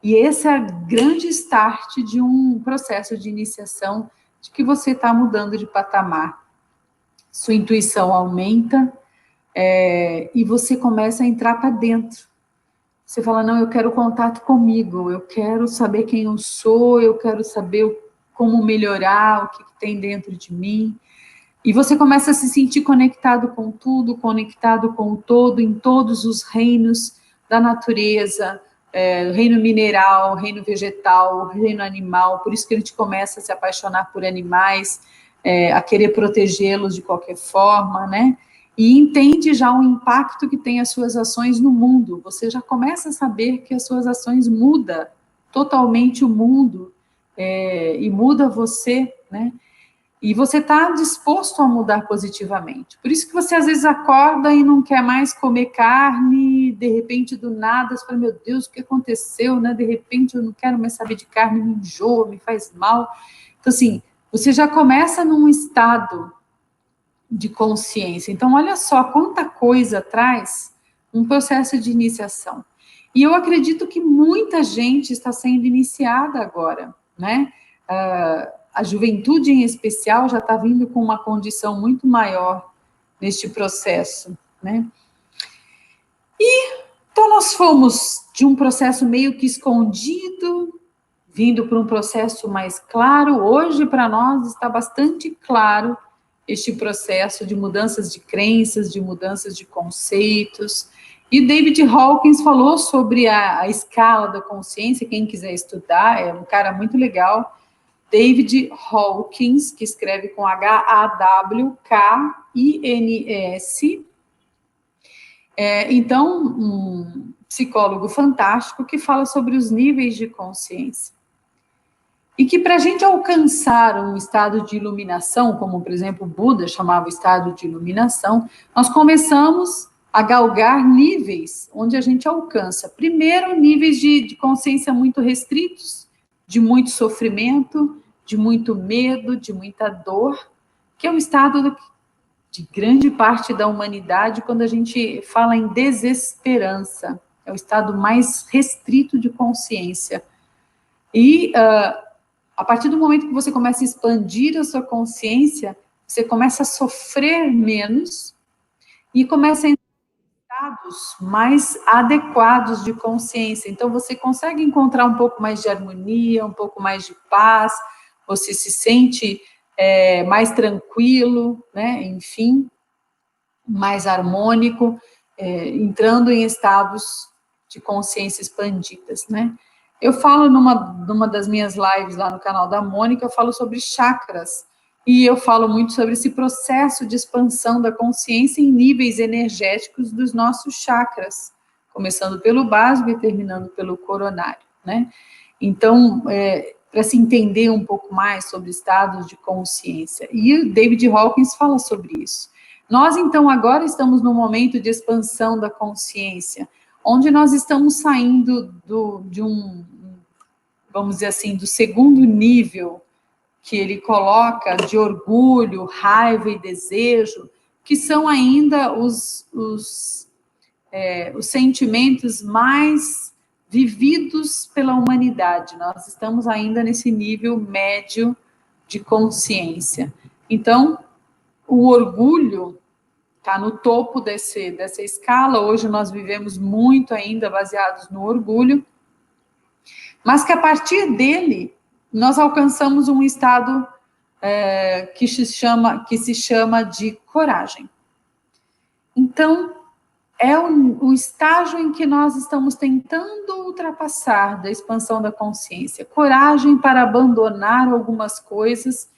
E esse é o grande start de um processo de iniciação, de que você está mudando de patamar. Sua intuição aumenta, e você começa a entrar para dentro. Você fala, não, eu quero contato comigo, eu quero saber quem eu sou, eu quero saber como melhorar, o que tem dentro de mim. E você começa a se sentir conectado com tudo, conectado com o todo, em todos os reinos da natureza, reino mineral, reino vegetal, reino animal. Por isso que a gente começa a se apaixonar por animais, a querer protegê-los de qualquer forma, né? E entende já o impacto que tem as suas ações no mundo. Você já começa a saber que as suas ações mudam totalmente o mundo, e muda você, né? E você está disposto a mudar positivamente. Por isso que você às vezes acorda e não quer mais comer carne, de repente do nada, você fala, meu Deus, o que aconteceu, né? De repente eu não quero mais saber de carne, me enjoa, me faz mal. Então assim, você já começa num estado de consciência. Então olha só quanta coisa traz um processo de iniciação. E eu acredito que muita gente está sendo iniciada agora, né? A juventude, em especial, já está vindo com uma condição muito maior neste processo, né? Então, nós fomos de um processo meio que escondido, vindo para um processo mais claro. Hoje, para nós, está bastante claro este processo de mudanças de crenças, de mudanças de conceitos. E David Hawkins falou sobre a escala da consciência, quem quiser estudar, é um cara muito legal. David Hawkins, que escreve com Hawkins. Então, um psicólogo fantástico que fala sobre os níveis de consciência. E que para a gente alcançar um estado de iluminação, como, por exemplo, Buda chamava o estado de iluminação, nós começamos a galgar níveis onde a gente alcança. Primeiro, níveis de consciência muito restritos, de muito sofrimento, de muito medo, de muita dor, que é o estado de grande parte da humanidade quando a gente fala em desesperança. É o estado mais restrito de consciência. E a partir do momento que você começa a expandir a sua consciência, você começa a sofrer menos e começa a entrar em estados mais adequados de consciência. Então, você consegue encontrar um pouco mais de harmonia, um pouco mais de paz, você se sente mais tranquilo, né? Enfim, mais harmônico, entrando em estados de consciência expandidas, né? Eu falo numa das minhas lives lá no canal da Mônica, eu falo sobre chakras, e eu falo muito sobre esse processo de expansão da consciência em níveis energéticos dos nossos chakras, começando pelo básico e terminando pelo coronário, né? Então, para se entender um pouco mais sobre estados de consciência, e o David Hawkins fala sobre isso. Nós, então, agora estamos num momento de expansão da consciência, onde nós estamos saindo de um, vamos dizer assim, do segundo nível que ele coloca de orgulho, raiva e desejo, que são ainda os sentimentos mais vividos pela humanidade. Nós estamos ainda nesse nível médio de consciência. Então, o orgulho está no topo dessa escala. Hoje nós vivemos muito ainda baseados no orgulho, mas que a partir dele nós alcançamos um estado que se chama de coragem. Então, é o estágio em que nós estamos tentando ultrapassar da expansão da consciência. Coragem para abandonar algumas coisas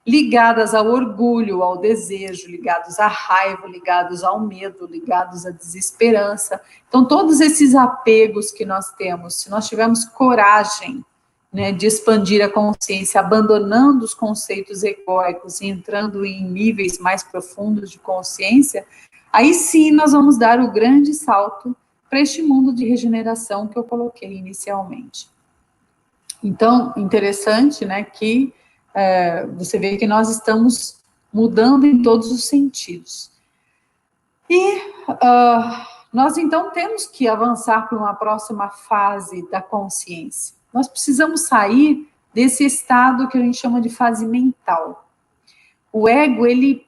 ligadas ao orgulho, ao desejo, ligados à raiva, ligados ao medo, ligados à desesperança. Então, todos esses apegos que nós temos, se nós tivermos coragem, né, de expandir a consciência, abandonando os conceitos egóicos e entrando em níveis mais profundos de consciência, aí sim nós vamos dar o grande salto para este mundo de regeneração que eu coloquei inicialmente. Então, interessante, né, que você vê que nós estamos mudando em todos os sentidos. E nós, então, temos que avançar para uma próxima fase da consciência. Nós precisamos sair desse estado que a gente chama de fase mental. O ego, ele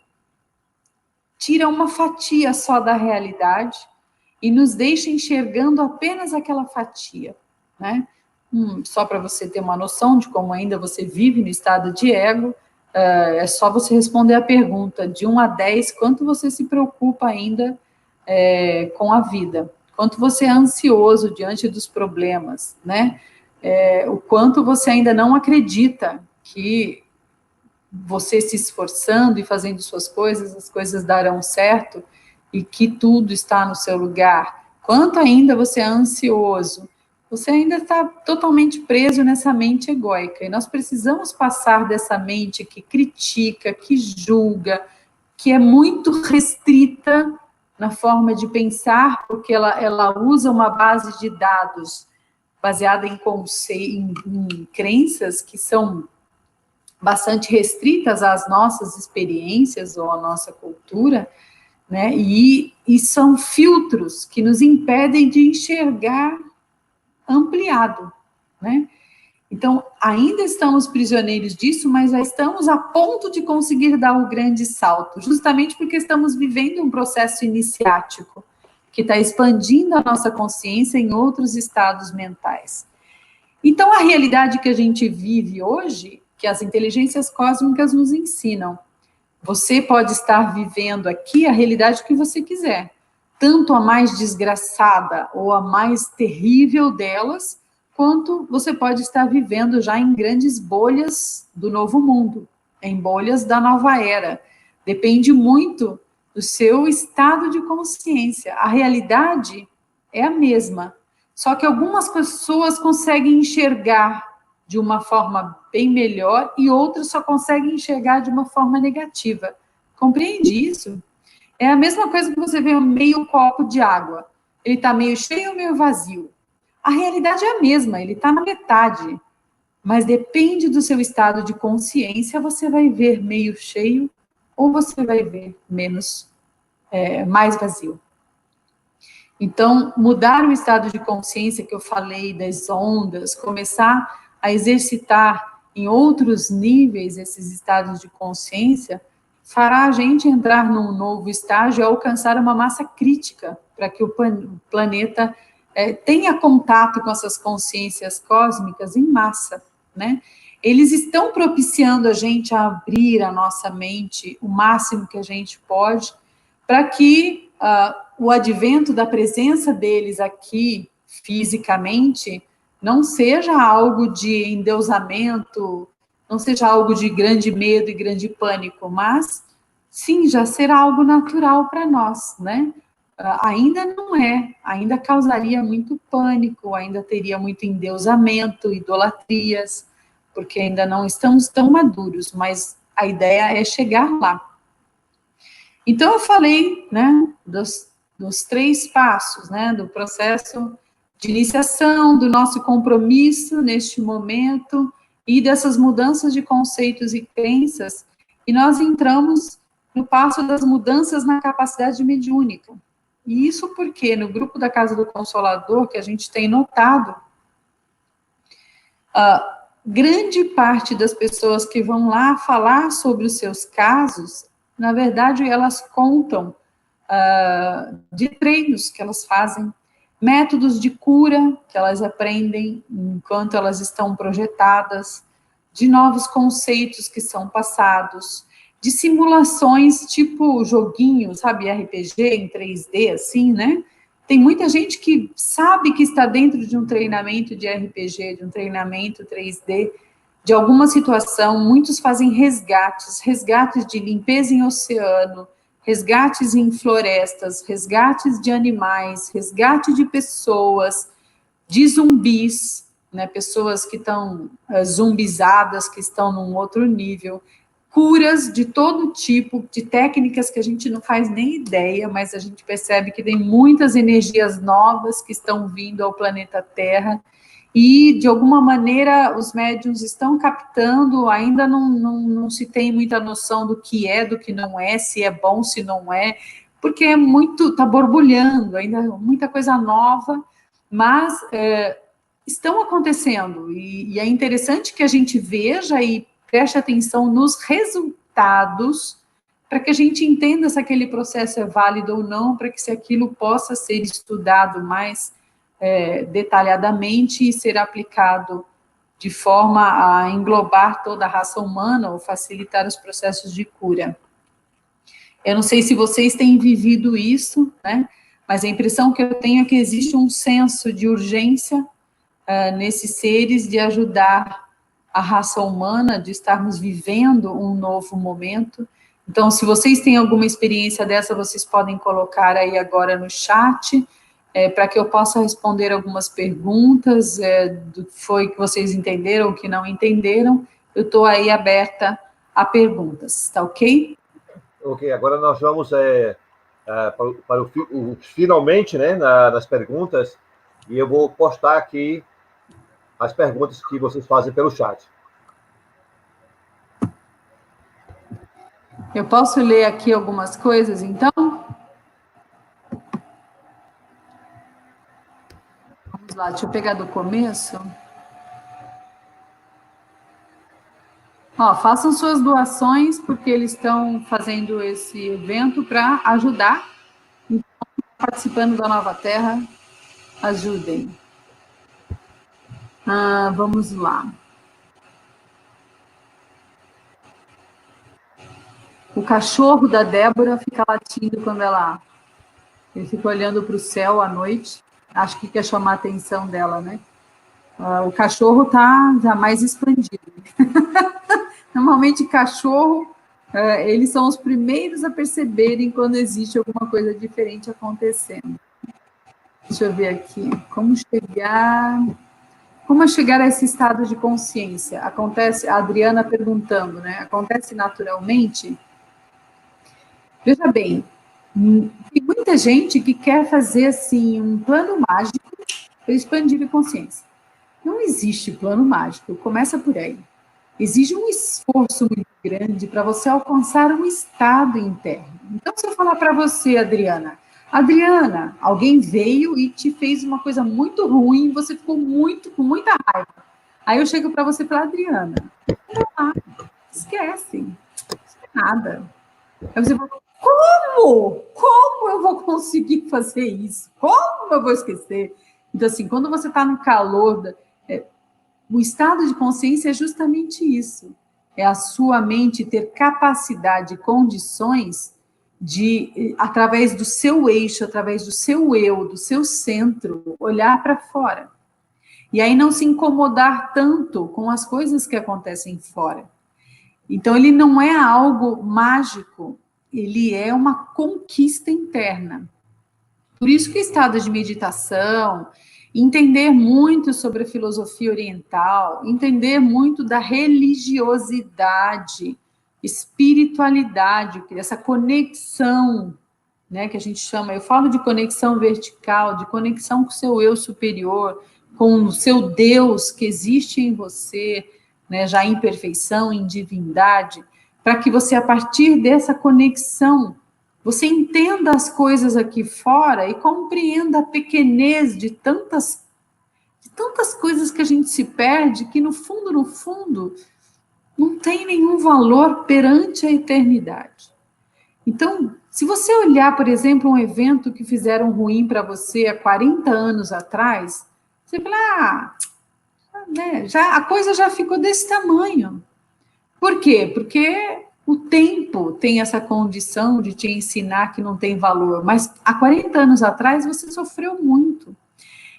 tira uma fatia só da realidade e nos deixa enxergando apenas aquela fatia, né? Só para você ter uma noção de como ainda você vive no estado de ego, é só você responder a pergunta de 1 a 10, quanto você se preocupa ainda com a vida, quanto você é ansioso diante dos problemas, né? O quanto você ainda não acredita que você se esforçando e fazendo suas coisas, as coisas darão certo e que tudo está no seu lugar. Quanto ainda você é ansioso, você ainda está totalmente preso nessa mente egóica. E nós precisamos passar dessa mente que critica, que julga, que é muito restrita na forma de pensar, porque ela usa uma base de dados baseada em crenças que são bastante restritas às nossas experiências ou à nossa cultura, né? E são filtros que nos impedem de enxergar ampliado, né? Então, ainda estamos prisioneiros disso, mas já estamos a ponto de conseguir dar o grande salto, justamente porque estamos vivendo um processo iniciático que está expandindo a nossa consciência em outros estados mentais. Então, a realidade que a gente vive hoje, que as inteligências cósmicas nos ensinam, você pode estar vivendo aqui a realidade que você quiser, tanto a mais desgraçada ou a mais terrível delas, quanto você pode estar vivendo já em grandes bolhas do novo mundo, em bolhas da nova era. Depende muito do seu estado de consciência. A realidade é a mesma, só que algumas pessoas conseguem enxergar de uma forma bem melhor e outras só conseguem enxergar de uma forma negativa. Compreende isso? É a mesma coisa que você vê meio copo de água. Ele está meio cheio ou meio vazio? A realidade é a mesma, ele está na metade. Mas depende do seu estado de consciência, você vai ver meio cheio ou você vai ver mais vazio. Então, mudar o estado de consciência que eu falei das ondas, começar a exercitar em outros níveis esses estados de consciência, fará a gente entrar num novo estágio e alcançar uma massa crítica para que o planeta tenha contato com essas consciências cósmicas em massa, né? Eles estão propiciando a gente a abrir a nossa mente o máximo que a gente pode, para que o advento da presença deles aqui, fisicamente, não seja algo de endeusamento, não seja algo de grande medo e grande pânico, mas, sim, já será algo natural para nós, né? Ainda não é, ainda causaria muito pânico, ainda teria muito endeusamento, idolatrias, porque ainda não estamos tão maduros, mas a ideia é chegar lá. Então, eu falei, né, dos 3 passos, né, do processo de iniciação, do nosso compromisso neste momento e dessas mudanças de conceitos e crenças, e nós entramos no passo das mudanças na capacidade mediúnica. E isso porque no grupo da Casa do Consolador, que a gente tem notado, grande parte das pessoas que vão lá falar sobre os seus casos, na verdade, elas contam de treinos que elas fazem, métodos de cura que elas aprendem enquanto elas estão projetadas, de novos conceitos que são passados, de simulações tipo joguinho, sabe, RPG em 3D, assim, né? Tem muita gente que sabe que está dentro de um treinamento de RPG, de um treinamento 3D, de alguma situação. Muitos fazem resgates de limpeza em oceano, resgates em florestas, resgates de animais, resgate de pessoas, de zumbis, né, pessoas que estão zumbizadas, que estão num outro nível, curas de todo tipo, de técnicas que a gente não faz nem ideia, mas a gente percebe que tem muitas energias novas que estão vindo ao planeta Terra, e, de alguma maneira, os médiuns estão captando, ainda não se tem muita noção do que é, do que não é, se é bom, se não é, porque está borbulhando, ainda muita coisa nova, mas estão acontecendo, e é interessante que a gente veja e preste atenção nos resultados, para que a gente entenda se aquele processo é válido ou não, para que se aquilo possa ser estudado mais detalhadamente e ser aplicado de forma a englobar toda a raça humana ou facilitar os processos de cura. Eu não sei se vocês têm vivido isso, né? Mas a impressão que eu tenho é que existe um senso de urgência nesses seres de ajudar a raça humana, de estarmos vivendo um novo momento. Então, se vocês têm alguma experiência dessa, vocês podem colocar aí agora no chat, para que eu possa responder algumas perguntas do que foi que vocês entenderam ou que não entenderam. Eu estou aí aberta a perguntas, tá ok? Ok, agora nós vamos para o finalmente, né, nas perguntas, e eu vou postar aqui as perguntas que vocês fazem pelo chat. Eu posso ler aqui algumas coisas, então? Vamos lá, deixa eu pegar do começo. Ó, façam suas doações, porque eles estão fazendo esse evento para ajudar. Então, participando da Nova Terra, ajudem. Vamos lá. O cachorro da Débora fica latindo quando ele fica olhando para o céu à noite. Acho que quer chamar a atenção dela, né? O cachorro está já mais expandido. Normalmente, cachorro, eles são os primeiros a perceberem quando existe alguma coisa diferente acontecendo. Deixa eu ver aqui. Como chegar a esse estado de consciência? Acontece, a Adriana perguntando, né? Acontece naturalmente? Veja bem, tem muita gente que quer fazer, assim, um plano mágico para expandir a consciência. Não existe plano mágico, começa por aí. Exige um esforço muito grande para você alcançar um estado interno. Então, se eu falar para você, Adriana, alguém veio e te fez uma coisa muito ruim, você ficou com muita raiva. Aí eu chego para você e falo, Adriana, esquece, isso não é nada. Aí você fala, como? Como eu vou conseguir fazer isso? Como eu vou esquecer? Então, assim, quando você está no calor, o estado de consciência é justamente isso. É a sua mente ter capacidade, condições de, através do seu eixo, através do seu eu, do seu centro, olhar para fora. E aí não se incomodar tanto com as coisas que acontecem fora. Então, ele não é algo mágico, ele é uma conquista interna. Por isso que o estado de meditação, entender muito sobre a filosofia oriental, entender muito da religiosidade, espiritualidade, essa conexão, né, que a gente chama, eu falo de conexão vertical, de conexão com o seu eu superior, com o seu Deus que existe em você, né, já em perfeição, em divindade, para que você, a partir dessa conexão, você entenda as coisas aqui fora e compreenda a pequenez de tantas coisas que a gente se perde, que no fundo, não tem nenhum valor perante a eternidade. Então, se você olhar, por exemplo, um evento que fizeram ruim para você há 40 anos atrás, você fala, né, a coisa já ficou desse tamanho. Por quê? Porque o tempo tem essa condição de te ensinar que não tem valor, mas há 40 anos atrás você sofreu muito.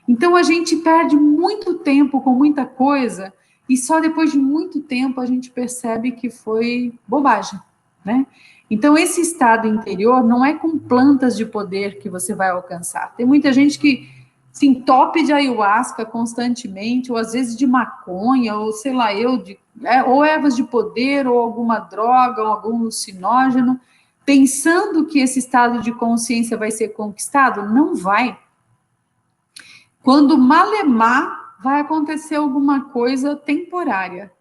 Então a gente perde muito tempo com muita coisa e só depois de muito tempo a gente percebe que foi bobagem, né? Então esse estado interior não é com plantas de poder que você vai alcançar. Tem muita gente que se entope de ayahuasca constantemente, ou às vezes de maconha, ou sei lá ou ervas de poder, ou alguma droga, ou algum alucinógeno, pensando que esse estado de consciência vai ser conquistado. Não vai. Quando malemar, vai acontecer alguma coisa temporária.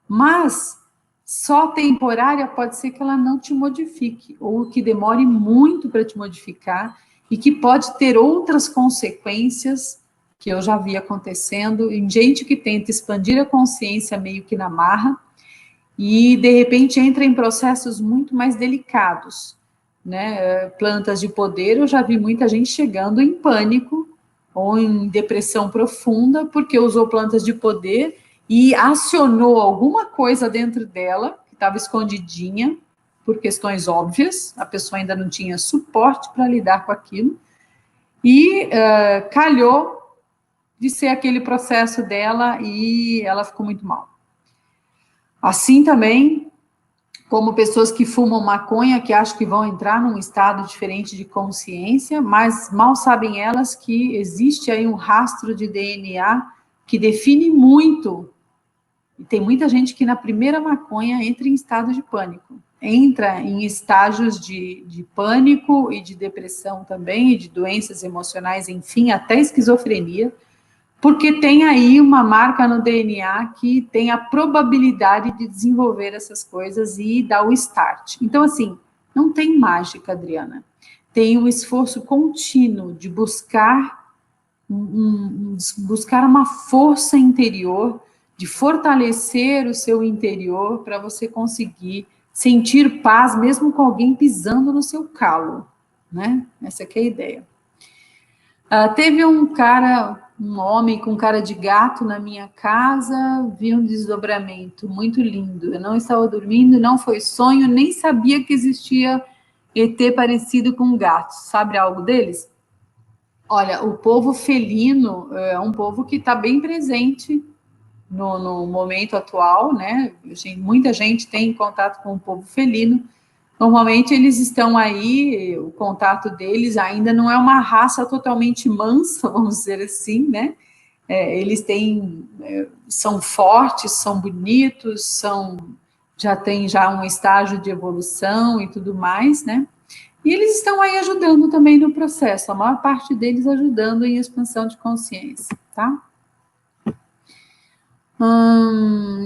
Mas só temporária pode ser que ela não te modifique, ou que demore muito para te modificar, e que pode ter outras consequências que eu já vi acontecendo em gente que tenta expandir a consciência meio que na marra, e de repente entra em processos muito mais delicados, né? Plantas de poder, eu já vi muita gente chegando em pânico, ou em depressão profunda, porque usou plantas de poder e acionou alguma coisa dentro dela, que estava escondidinha, por questões óbvias, a pessoa ainda não tinha suporte para lidar com aquilo, e calhou de ser aquele processo dela e ela ficou muito mal. Assim também, como pessoas que fumam maconha, que acham que vão entrar num estado diferente de consciência, mas mal sabem elas que existe aí um rastro de DNA que define muito. E tem muita gente que na primeira maconha entra em estado de pânico. Entra em estágios de pânico e de depressão também, e de doenças emocionais, enfim, até esquizofrenia, porque tem aí uma marca no DNA que tem a probabilidade de desenvolver essas coisas e dar o start. Então, assim, não tem mágica, Adriana. Tem um esforço contínuo de buscar uma força interior, de fortalecer o seu interior para você conseguir sentir paz mesmo com alguém pisando no seu calo, né? Essa que é a ideia. Teve um homem com cara de gato na minha casa, vi um desdobramento muito lindo. Eu não estava dormindo, não foi sonho, nem sabia que existia ET parecido com um gato. Sabe algo deles? Olha, o povo felino é um povo que está bem presente no momento atual, né? Muita gente tem contato com o povo felino. Normalmente eles estão aí, o contato deles ainda não é uma raça totalmente mansa, vamos dizer assim, né? Eles são fortes, são bonitos, já tem um estágio de evolução e tudo mais, né? E eles estão aí ajudando também no processo, a maior parte deles ajudando em expansão de consciência, tá?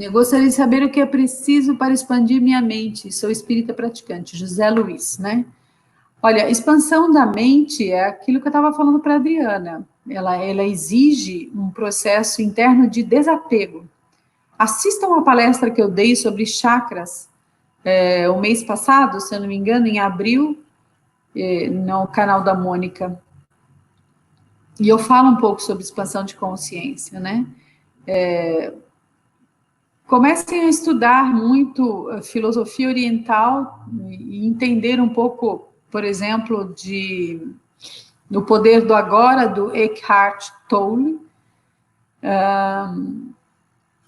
Eu gostaria de saber o que é preciso para expandir minha mente. Sou espírita praticante, José Luiz, né? Olha, expansão da mente é aquilo que eu estava falando para a Adriana. Ela exige um processo interno de desapego. Assistam a palestra que eu dei sobre chakras o mês passado, se eu não me engano, em abril, no canal da Mônica. E eu falo um pouco sobre expansão de consciência, né? Comecem a estudar muito filosofia oriental e entender um pouco, por exemplo, do Poder do Agora, do Eckhart Tolle.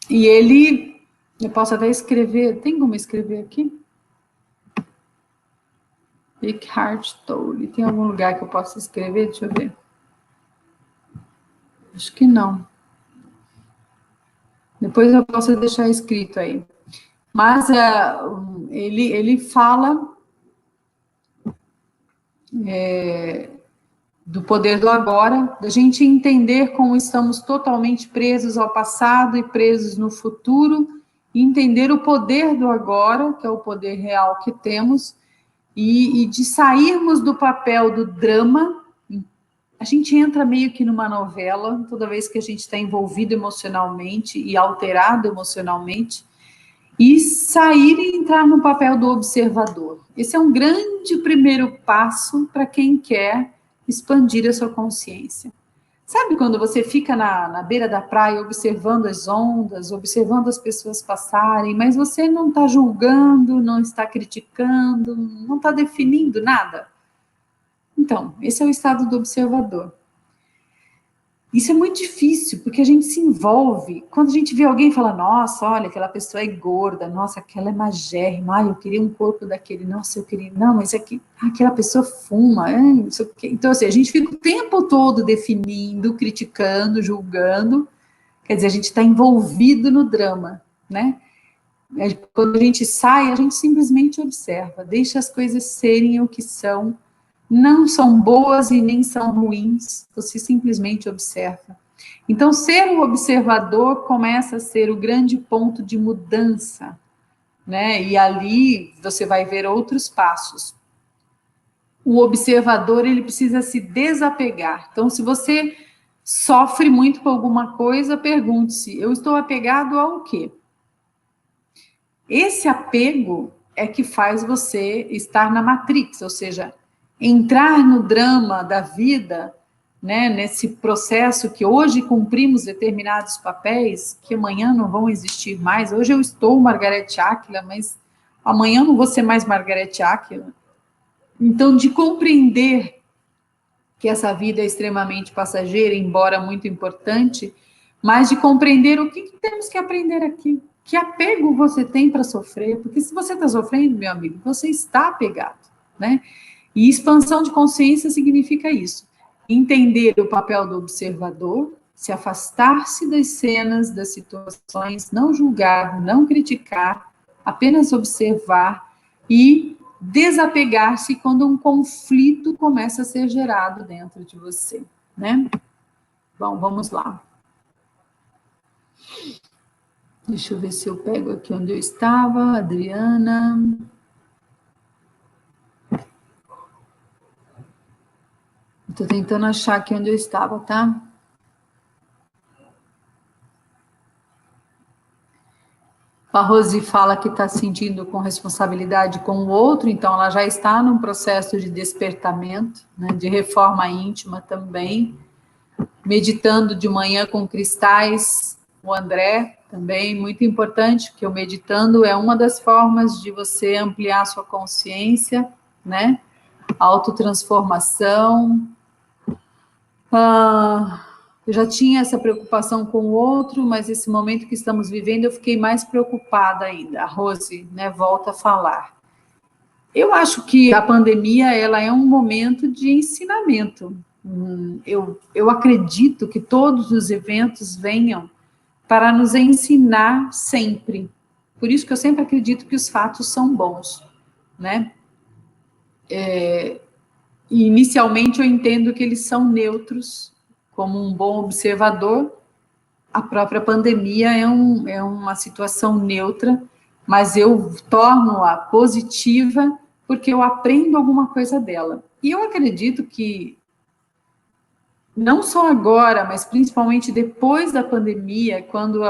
E ele, eu posso até escrever, tem como escrever aqui? Eckhart Tolle, tem algum lugar que eu possa escrever? Deixa eu ver. Acho que não. Depois eu posso deixar escrito aí. Mas ele fala do poder do agora, da gente entender como estamos totalmente presos ao passado e presos no futuro, e entender o poder do agora, que é o poder real que temos, e de sairmos do papel do drama. A gente entra meio que numa novela, toda vez que a gente está envolvido emocionalmente e alterado emocionalmente, e sair e entrar no papel do observador. Esse é um grande primeiro passo para quem quer expandir a sua consciência. Sabe quando você fica na beira da praia observando as ondas, observando as pessoas passarem, mas você não está julgando, não está criticando, não está definindo nada? Então, esse é o estado do observador. Isso é muito difícil, porque a gente se envolve. Quando a gente vê alguém e fala, nossa, olha, aquela pessoa é gorda, nossa, aquela é magérrima, eu queria um corpo daquele, nossa, eu queria... Não, mas aquela pessoa fuma, isso aqui. Então, assim, a gente fica o tempo todo definindo, criticando, julgando. Quer dizer, a gente está envolvido no drama, né? Quando a gente sai, a gente simplesmente observa, deixa as coisas serem o que são. Não são boas e nem são ruins, você simplesmente observa. Então, ser o observador começa a ser o grande ponto de mudança, né? E ali você vai ver outros passos. O observador, ele precisa se desapegar. Então, se você sofre muito com alguma coisa, pergunte-se, eu estou apegado ao quê? Esse apego é que faz você estar na Matrix, ou seja, entrar no drama da vida, né, nesse processo que hoje cumprimos determinados papéis, que amanhã não vão existir mais. Hoje eu estou Margarete Áquila, mas amanhã não vou ser mais Margarete Áquila. Então, de compreender que essa vida é extremamente passageira, embora muito importante, mas de compreender o que temos que aprender aqui. Que apego você tem para sofrer? Porque se você está sofrendo, meu amigo, você está apegado, né? E expansão de consciência significa isso. Entender o papel do observador, se afastar-se das cenas, das situações, não julgar, não criticar, apenas observar e desapegar-se quando um conflito começa a ser gerado dentro de você, né? Bom, vamos lá. Deixa eu ver se eu pego aqui onde eu estava, Adriana. Estou tentando achar aqui onde eu estava, tá? A Rose fala que está sentindo com responsabilidade com o outro, então ela já está num processo de despertamento, né, de reforma íntima também, meditando de manhã com cristais, o André também, muito importante, porque o meditando é uma das formas de você ampliar sua consciência, né, autotransformação. Eu já tinha essa preocupação com o outro, mas esse momento que estamos vivendo, eu fiquei mais preocupada ainda. A Rose, né, volta a falar. Eu acho que a pandemia, ela é um momento de ensinamento. Eu acredito que todos os eventos venham para nos ensinar sempre. Por isso que eu sempre acredito que os fatos são bons, né? E inicialmente eu entendo que eles são neutros, como um bom observador. A própria pandemia é uma situação neutra, mas eu torno-a positiva porque eu aprendo alguma coisa dela. E eu acredito que, não só agora, mas principalmente depois da pandemia, quando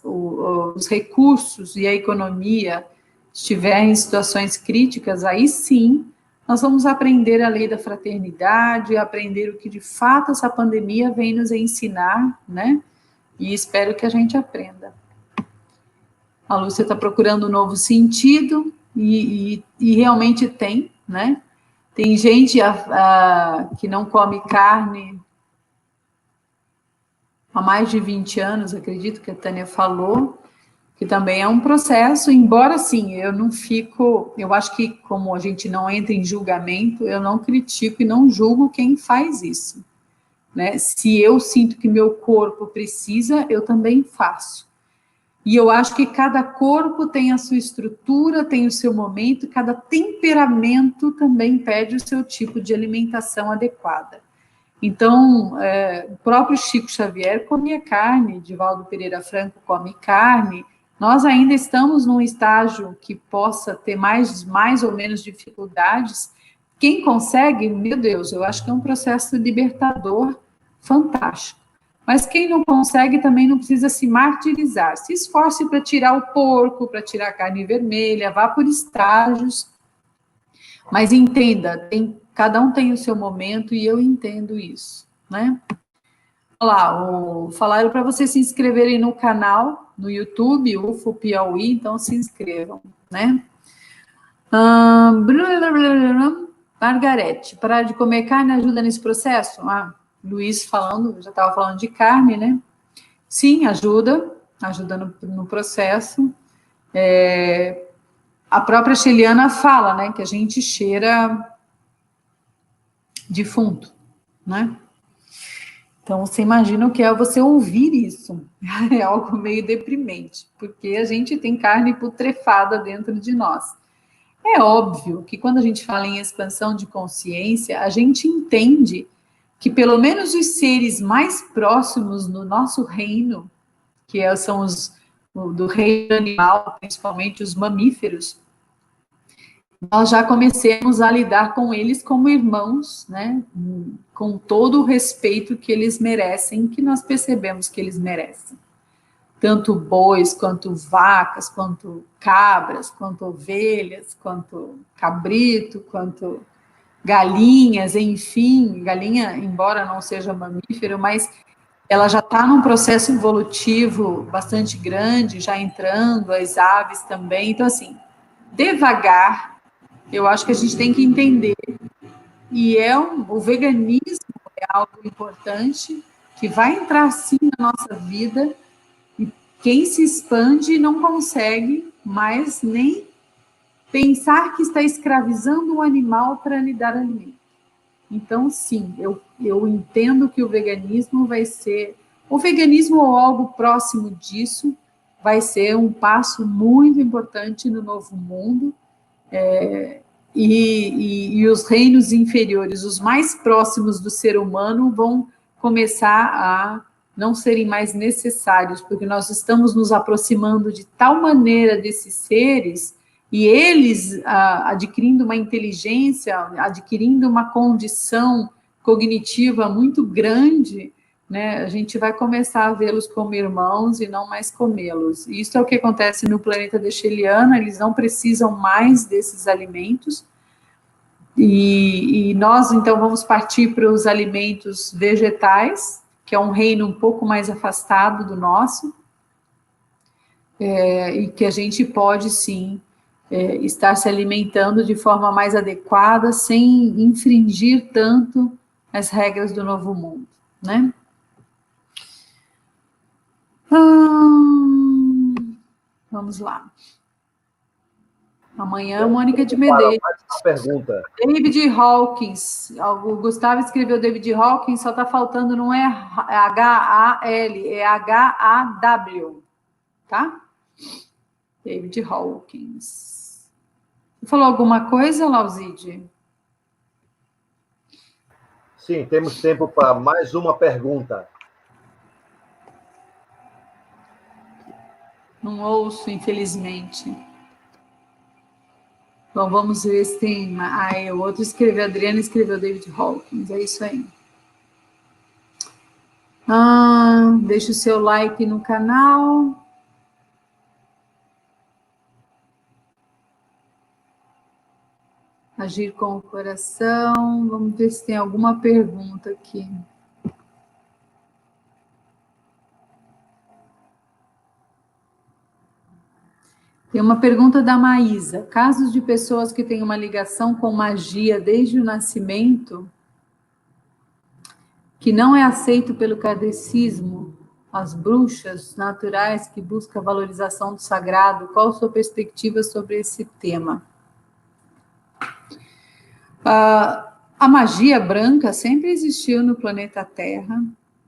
os recursos e a economia estiverem em situações críticas, aí sim nós vamos aprender a lei da fraternidade, aprender o que de fato essa pandemia vem nos ensinar, né? E espero que a gente aprenda. A Lúcia está procurando um novo sentido, e realmente tem, né? Tem gente que não come carne há mais de 20 anos, acredito que a Tânia falou, que também é um processo, embora sim, eu acho que como a gente não entra em julgamento, eu não critico e não julgo quem faz isso, né? Se eu sinto que meu corpo precisa, eu também faço. E eu acho que cada corpo tem a sua estrutura, tem o seu momento, cada temperamento também pede o seu tipo de alimentação adequada. Então, o próprio Chico Xavier comia carne, Divaldo Pereira Franco come carne. Nós ainda estamos num estágio que possa ter mais ou menos dificuldades. Quem consegue, meu Deus, eu acho que é um processo libertador fantástico. Mas quem não consegue também não precisa se martirizar. Se esforce para tirar o porco, para tirar a carne vermelha, vá por estágios. Mas entenda, cada um tem o seu momento e eu entendo isso, né? Olha lá, falaram para vocês se inscreverem no canal, no YouTube, UFO Piauí, então se inscrevam, né? Margarete, parar de comer carne ajuda nesse processo? Luiz falando, já estava falando de carne, né? Sim, ajuda no processo. A própria Sheliana fala, né, que a gente cheira defunto, né? Então, você imagina o que é você ouvir isso. É algo meio deprimente, porque a gente tem carne putrefada dentro de nós. É óbvio que quando a gente fala em expansão de consciência, a gente entende que pelo menos os seres mais próximos no nosso reino, que são do reino animal, principalmente os mamíferos, nós já comecemos a lidar com eles como irmãos, né? Com todo o respeito que eles merecem, que nós percebemos que eles merecem. Tanto bois, quanto vacas, quanto cabras, quanto ovelhas, quanto cabrito, quanto galinhas, enfim. Galinha, embora não seja mamífero, mas ela já está num processo evolutivo bastante grande, já entrando, as aves também. Então, assim, devagar, eu acho que a gente tem que entender. E o veganismo é algo importante, que vai entrar sim na nossa vida, e quem se expande não consegue mais nem pensar que está escravizando o animal para lhe dar alimento. Então, sim, eu entendo que o veganismo vai ser... O veganismo ou algo próximo disso vai ser um passo muito importante no novo mundo, e os reinos inferiores, os mais próximos do ser humano, vão começar a não serem mais necessários, porque nós estamos nos aproximando de tal maneira desses seres, e eles adquirindo uma inteligência, adquirindo uma condição cognitiva muito grande, né? A gente vai começar a vê-los como irmãos e não mais comê-los. Isso é o que acontece no planeta de Sheliana, eles não precisam mais desses alimentos, e nós, então, vamos partir para os alimentos vegetais, que é um reino um pouco mais afastado do nosso, e que a gente pode, sim, estar se alimentando de forma mais adequada, sem infringir tanto as regras do novo mundo. né? Vamos lá. Amanhã, Mônica de Medeiros. Mais uma pergunta. David Hawkins. O Gustavo escreveu David Hawkins, só está faltando, não é H-A-L, é H-A-W, tá? David Hawkins. Você falou alguma coisa, Lauside? Sim, temos tempo para mais uma pergunta. Não ouço, infelizmente. Bom, vamos ver se tem... o outro escreveu, a Adriana escreveu David Hawkins, é isso aí. Deixa o seu like no canal. Agir com o coração. Vamos ver se tem alguma pergunta aqui. Tem uma pergunta da Maísa. Casos de pessoas que têm uma ligação com magia desde o nascimento, que não é aceito pelo kardecismo, as bruxas naturais que buscam a valorização do sagrado, qual a sua perspectiva sobre esse tema? A magia branca sempre existiu no planeta Terra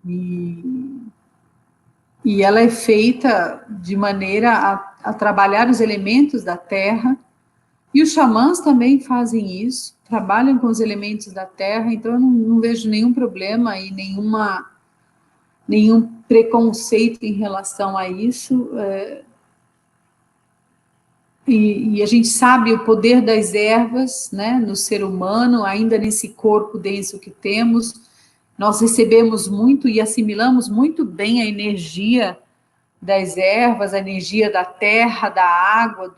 e ela é feita de maneira a trabalhar os elementos da Terra, e os xamãs também fazem isso, trabalham com os elementos da Terra, então eu não vejo nenhum problema e nenhum preconceito em relação a isso. E a gente sabe o poder das ervas, né, no ser humano, ainda nesse corpo denso que temos. Nós recebemos muito e assimilamos muito bem a energia das ervas, a energia da terra, da água,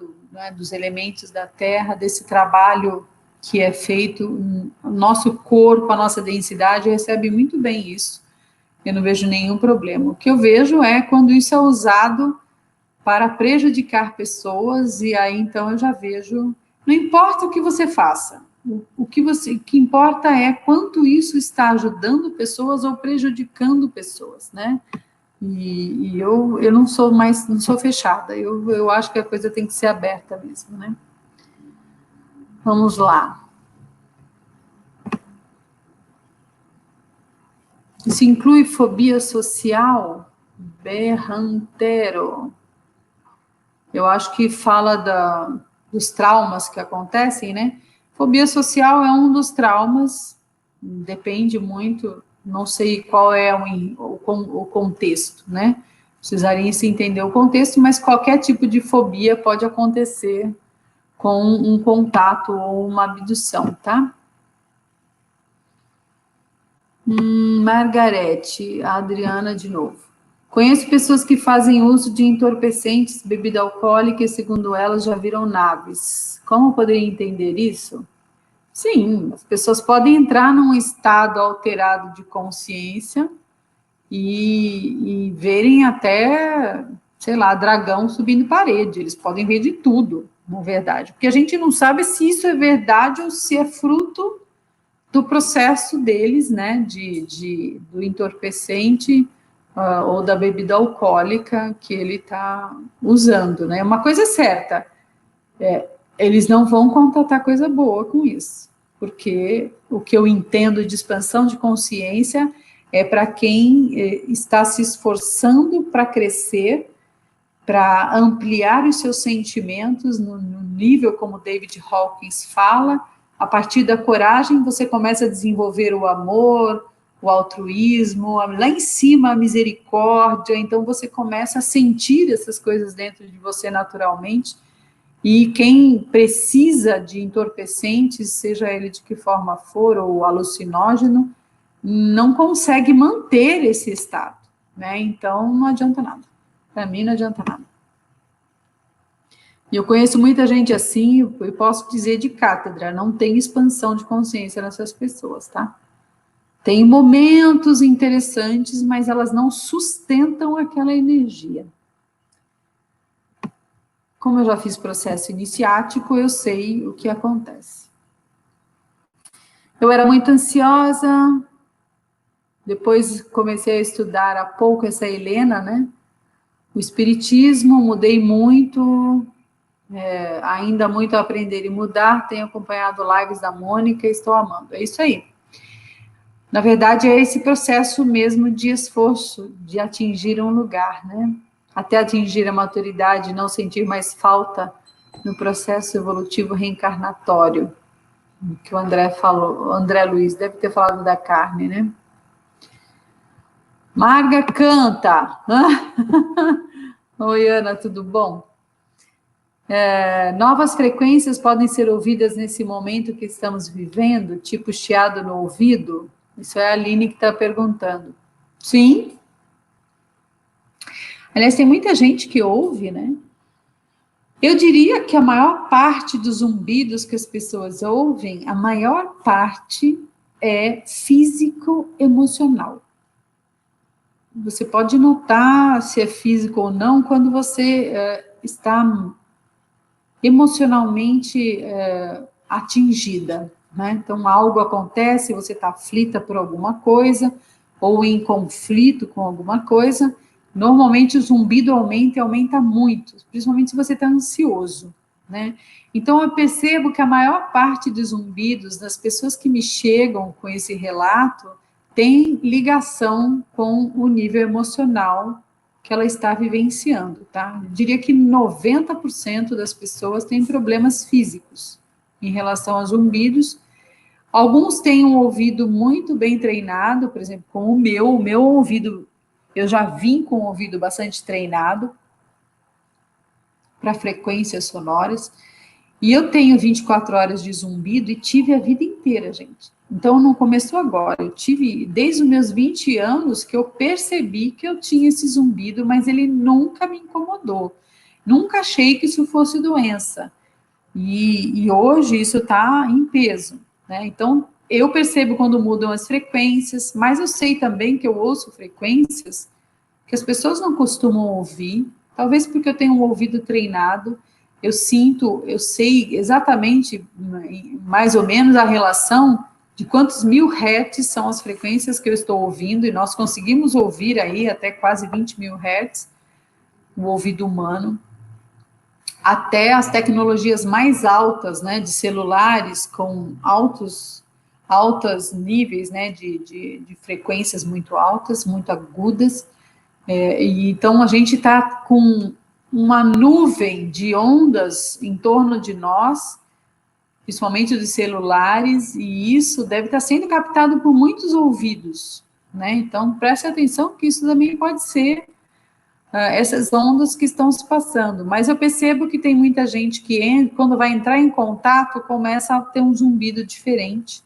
dos elementos da terra, desse trabalho que é feito. O nosso corpo, a nossa densidade recebe muito bem isso. Eu não vejo nenhum problema. O que eu vejo é quando isso é usado para prejudicar pessoas, e aí então eu já vejo, não importa o que você faça, o que importa é quanto isso está ajudando pessoas ou prejudicando pessoas, né? E eu não sou fechada, eu acho que a coisa tem que ser aberta mesmo, né? Vamos lá. Isso inclui fobia social? Berrantero. Eu acho que fala dos traumas que acontecem, né? Fobia social é um dos traumas, depende muito, não sei qual é o contexto, né? Precisaria se entender o contexto, mas qualquer tipo de fobia pode acontecer com um contato ou uma abdução, tá? Margarete, a Adriana de novo. Conheço pessoas que fazem uso de entorpecentes, bebida alcoólica, e segundo elas já viram naves. Como poderia entender isso? Sim, as pessoas podem entrar num estado alterado de consciência e verem até, sei lá, dragão subindo parede. Eles podem ver de tudo, na verdade. Porque a gente não sabe se isso é verdade ou se é fruto do processo deles, né, do entorpecente, ou da bebida alcoólica que ele está usando, né? Uma coisa é certa, eles não vão contatar coisa boa com isso, porque o que eu entendo de expansão de consciência é para quem está se esforçando para crescer, para ampliar os seus sentimentos no nível como David Hawkins fala. A partir da coragem, você começa a desenvolver o amor, o altruísmo, lá em cima a misericórdia, então você começa a sentir essas coisas dentro de você naturalmente, e quem precisa de entorpecentes, seja ele de que forma for, ou alucinógeno, não consegue manter esse estado, né? Então não adianta nada, para mim não adianta nada. E eu conheço muita gente assim, e posso dizer de cátedra, não tem expansão de consciência nessas pessoas, tá? Tem momentos interessantes, mas elas não sustentam aquela energia. Como eu já fiz processo iniciático, eu sei o que acontece. Eu era muito ansiosa, depois comecei a estudar há pouco essa Helena, né? O Espiritismo, mudei muito, ainda muito a aprender e mudar, tenho acompanhado lives da Mônica e estou amando. É isso aí. Na verdade, é esse processo mesmo de esforço, de atingir um lugar, né? Até atingir a maturidade, não sentir mais falta no processo evolutivo reencarnatório, que o André falou, o André Luiz deve ter falado da carne, né? Marga canta. Oi, Ana, tudo bom? Novas frequências podem ser ouvidas nesse momento que estamos vivendo, tipo chiado no ouvido? Isso é a Aline que está perguntando. Sim. Aliás, tem muita gente que ouve, né? Eu diria que a maior parte dos zumbidos que as pessoas ouvem, a maior parte é físico-emocional. Você pode notar se é físico ou não quando você está emocionalmente atingida, né? Então, algo acontece, você está aflita por alguma coisa, ou em conflito com alguma coisa, normalmente o zumbido aumenta e aumenta muito, principalmente se você está ansioso, né? Então, eu percebo que a maior parte dos zumbidos, das pessoas que me chegam com esse relato, tem ligação com o nível emocional que ela está vivenciando, tá? Eu diria que 90% das pessoas têm problemas físicos em relação aos zumbidos. Alguns têm um ouvido muito bem treinado, por exemplo, com o meu ouvido, eu já vim com o ouvido bastante treinado para frequências sonoras, e eu tenho 24 horas de zumbido e tive a vida inteira, gente. Então, não começou agora, eu tive desde os meus 20 anos que eu percebi que eu tinha esse zumbido, mas ele nunca me incomodou, nunca achei que isso fosse doença, e hoje isso está em peso, né? Então, eu percebo quando mudam as frequências, mas eu sei também que eu ouço frequências que as pessoas não costumam ouvir, talvez porque eu tenho um ouvido treinado, eu sei exatamente, mais ou menos, a relação de quantos 1000 hertz são as frequências que eu estou ouvindo, e nós conseguimos ouvir aí até quase 20.000 hertz, o ouvido humano, até as tecnologias mais altas, né, de celulares com altos níveis, né, de frequências muito altas, muito agudas, e então a gente está com uma nuvem de ondas em torno de nós, principalmente dos celulares, e isso deve estar sendo captado por muitos ouvidos, né? Então, preste atenção que isso também pode ser essas ondas que estão se passando. Mas eu percebo que tem muita gente que, quando vai entrar em contato, começa a ter um zumbido diferente.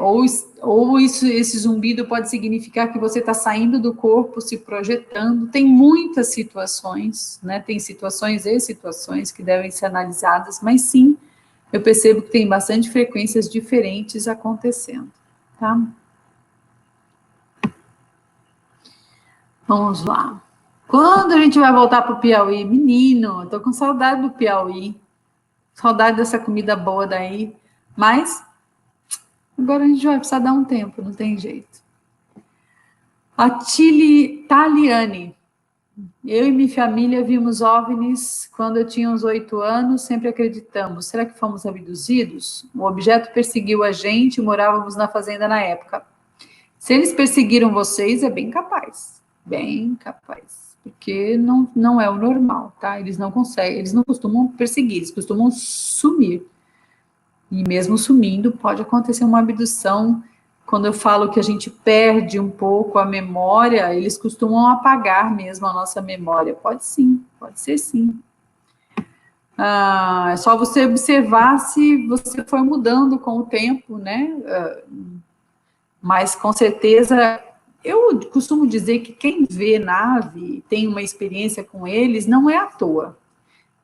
Ou esse zumbido pode significar que você está saindo do corpo, se projetando. Tem muitas situações, né? Tem situações e situações que devem ser analisadas, mas sim, eu percebo que tem bastante frequências diferentes acontecendo, tá? Vamos lá. Quando a gente vai voltar para o Piauí? Menino, eu tô com saudade do Piauí, saudade dessa comida boa daí, mas agora a gente vai precisar dar um tempo, não tem jeito. A Taliane. Eu e minha família vimos OVNIs quando eu tinha uns 8 anos, sempre acreditamos. Será que fomos abduzidos? O objeto perseguiu a gente, morávamos na fazenda na época. Se eles perseguiram vocês, é bem capaz, porque não é o normal, tá? Eles não conseguem, eles não costumam perseguir, eles costumam sumir. E mesmo sumindo, pode acontecer uma abdução. Quando eu falo que a gente perde um pouco a memória, eles costumam apagar mesmo a nossa memória. Pode sim, pode ser sim. É só você observar se você foi mudando com o tempo, né? Mas com certeza, eu costumo dizer que quem vê nave, tem uma experiência com eles, não é à toa.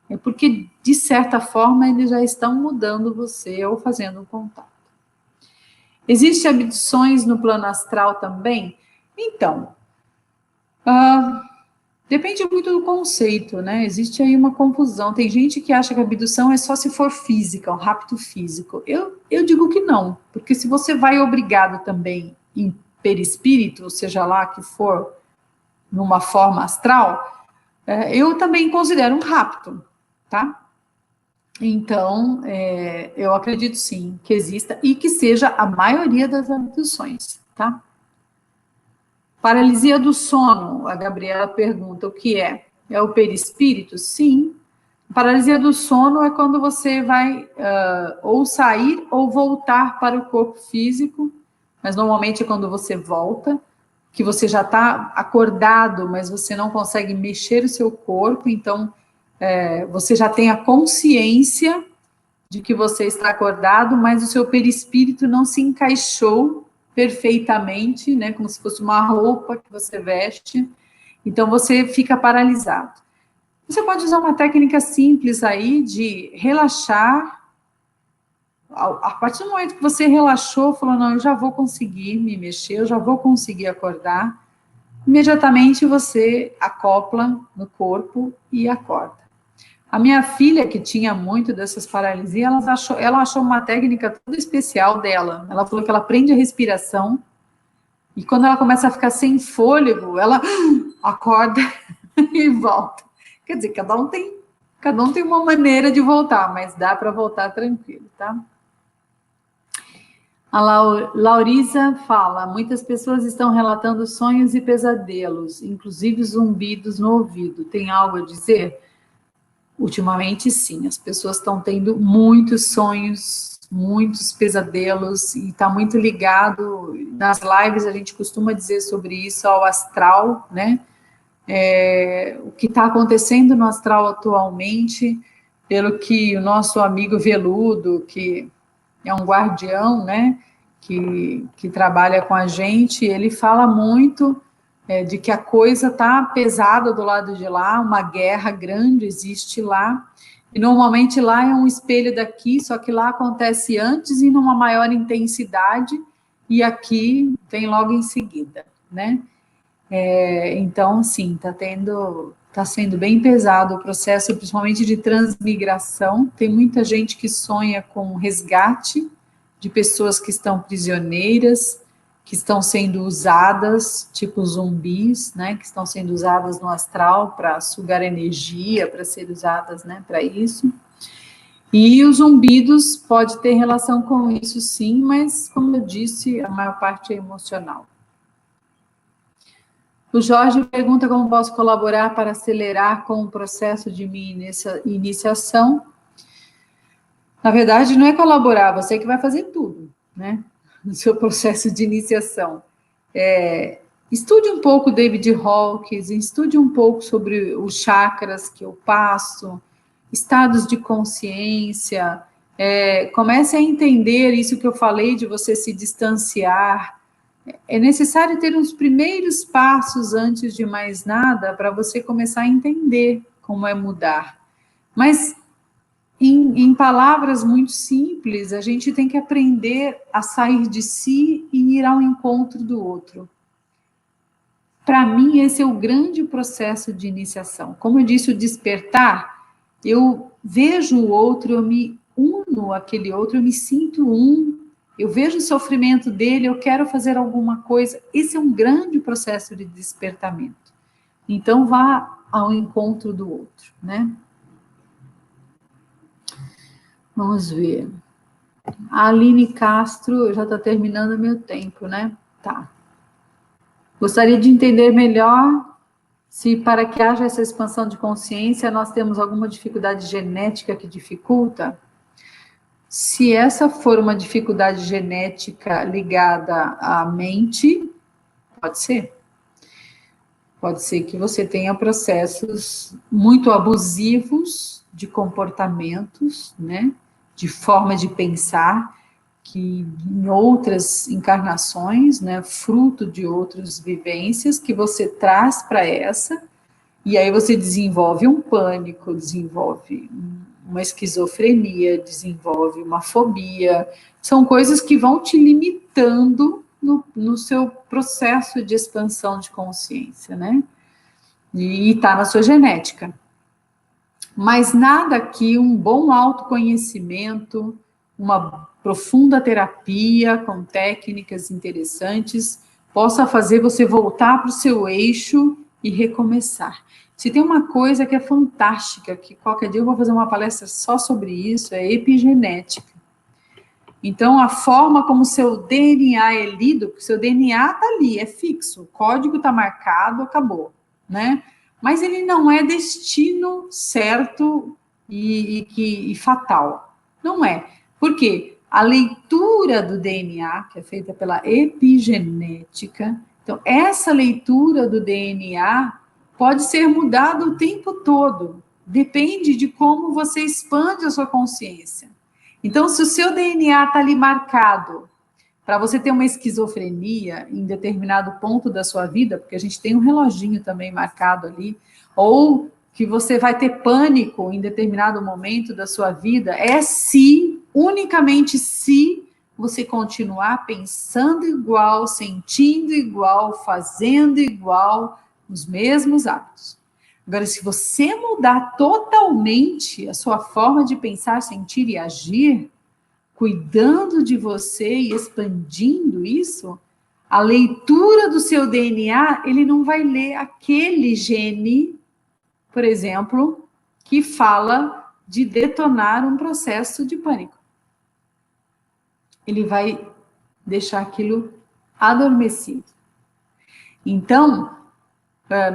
É porque, de certa forma, eles já estão mudando você ou fazendo um contato. Existem abduções no plano astral também? Então, depende muito do conceito, né? Existe aí uma confusão. Tem gente que acha que a abdução é só se for física, um rapto físico. Eu digo que não, porque se você vai obrigado também em perispírito, seja lá que for, numa forma astral, eu também considero um rapto, tá? Então, eu acredito sim que exista e que seja a maioria das abduções, tá? Paralisia do sono, a Gabriela pergunta o que é? É o perispírito? Sim. Paralisia do sono é quando você vai ou sair ou voltar para o corpo físico, mas normalmente é quando você volta, que você já está acordado, mas você não consegue mexer o seu corpo, então você já tem a consciência de que você está acordado, mas o seu perispírito não se encaixou perfeitamente, né, como se fosse uma roupa que você veste, então você fica paralisado. Você pode usar uma técnica simples aí de relaxar. A partir do momento que você relaxou, falou, não, eu já vou conseguir me mexer, eu já vou conseguir acordar, imediatamente você acopla no corpo e acorda. A minha filha, que tinha muito dessas paralisias, ela achou uma técnica toda especial dela. Ela falou que ela prende a respiração e quando ela começa a ficar sem fôlego, ela acorda e volta. Quer dizer, cada um tem uma maneira de voltar, mas dá para voltar tranquilo, tá? A Laurisa fala, muitas pessoas estão relatando sonhos e pesadelos, inclusive zumbidos no ouvido. Tem algo a dizer? Ultimamente, sim, as pessoas estão tendo muitos sonhos, muitos pesadelos, e está muito ligado, nas lives a gente costuma dizer sobre isso, ao astral, né? O que está acontecendo no astral atualmente, pelo que o nosso amigo Veludo, que é um guardião, né, que trabalha com a gente, ele fala muito de que a coisa está pesada do lado de lá, uma guerra grande existe lá, e normalmente lá é um espelho daqui, só que lá acontece antes e numa maior intensidade, e aqui vem logo em seguida, né? Então, sim, está sendo bem pesado o processo, principalmente de transmigração. Tem muita gente que sonha com resgate de pessoas que estão prisioneiras, que estão sendo usadas, tipo zumbis, né, que estão sendo usadas no astral para sugar energia, para ser usadas, né, para isso. E os zumbidos pode ter relação com isso, sim, mas, como eu disse, a maior parte é emocional. O Jorge pergunta como posso colaborar para acelerar com o processo de minha iniciação. Na verdade, não é colaborar, você que vai fazer tudo, né? No seu processo de iniciação. Estude um pouco David Hawkins, estude um pouco sobre os chakras que eu passo, estados de consciência, comece a entender isso que eu falei de você se distanciar. É necessário ter uns primeiros passos antes de mais nada para você começar a entender como é mudar. Mas em palavras muito simples, a gente tem que aprender a sair de si e ir ao encontro do outro. Para mim, esse é o grande processo de iniciação. Como eu disse, o despertar, eu vejo o outro, eu me uno àquele outro, eu me sinto eu vejo o sofrimento dele, eu quero fazer alguma coisa. Esse é um grande processo de despertamento. Então, vá ao encontro do outro, né? Vamos ver. A Aline Castro, já está terminando meu tempo, né? Tá. Gostaria de entender melhor se para que haja essa expansão de consciência nós temos alguma dificuldade genética que dificulta. Se essa for uma dificuldade genética ligada à mente, pode ser. Pode ser que você tenha processos muito abusivos de comportamentos, né? De forma de pensar, que em outras encarnações, né, fruto de outras vivências que você traz para essa, e aí você desenvolve um pânico, desenvolve uma esquizofrenia, desenvolve uma fobia, são coisas que vão te limitando no seu processo de expansão de consciência, né? E está na sua genética. Mas nada que um bom autoconhecimento, uma profunda terapia, com técnicas interessantes, possa fazer você voltar para o seu eixo e recomeçar. Se tem uma coisa que é fantástica, que qualquer dia eu vou fazer uma palestra só sobre isso, é epigenética. Então, a forma como o seu DNA é lido, porque o seu DNA está ali, é fixo, o código está marcado, acabou, né? Mas ele não é destino certo e fatal. Não é. Por quê? A leitura do DNA, que é feita pela epigenética, então, essa leitura do DNA pode ser mudada o tempo todo. Depende de como você expande a sua consciência. Então, se o seu DNA está ali marcado para você ter uma esquizofrenia em determinado ponto da sua vida, porque a gente tem um reloginho também marcado ali, ou que você vai ter pânico em determinado momento da sua vida, é se, unicamente se, você continuar pensando igual, sentindo igual, fazendo igual, os mesmos hábitos. Agora, se você mudar totalmente a sua forma de pensar, sentir e agir, cuidando de você e expandindo isso, a leitura do seu DNA, ele não vai ler aquele gene, por exemplo, que fala de detonar um processo de pânico. Ele vai deixar aquilo adormecido. Então,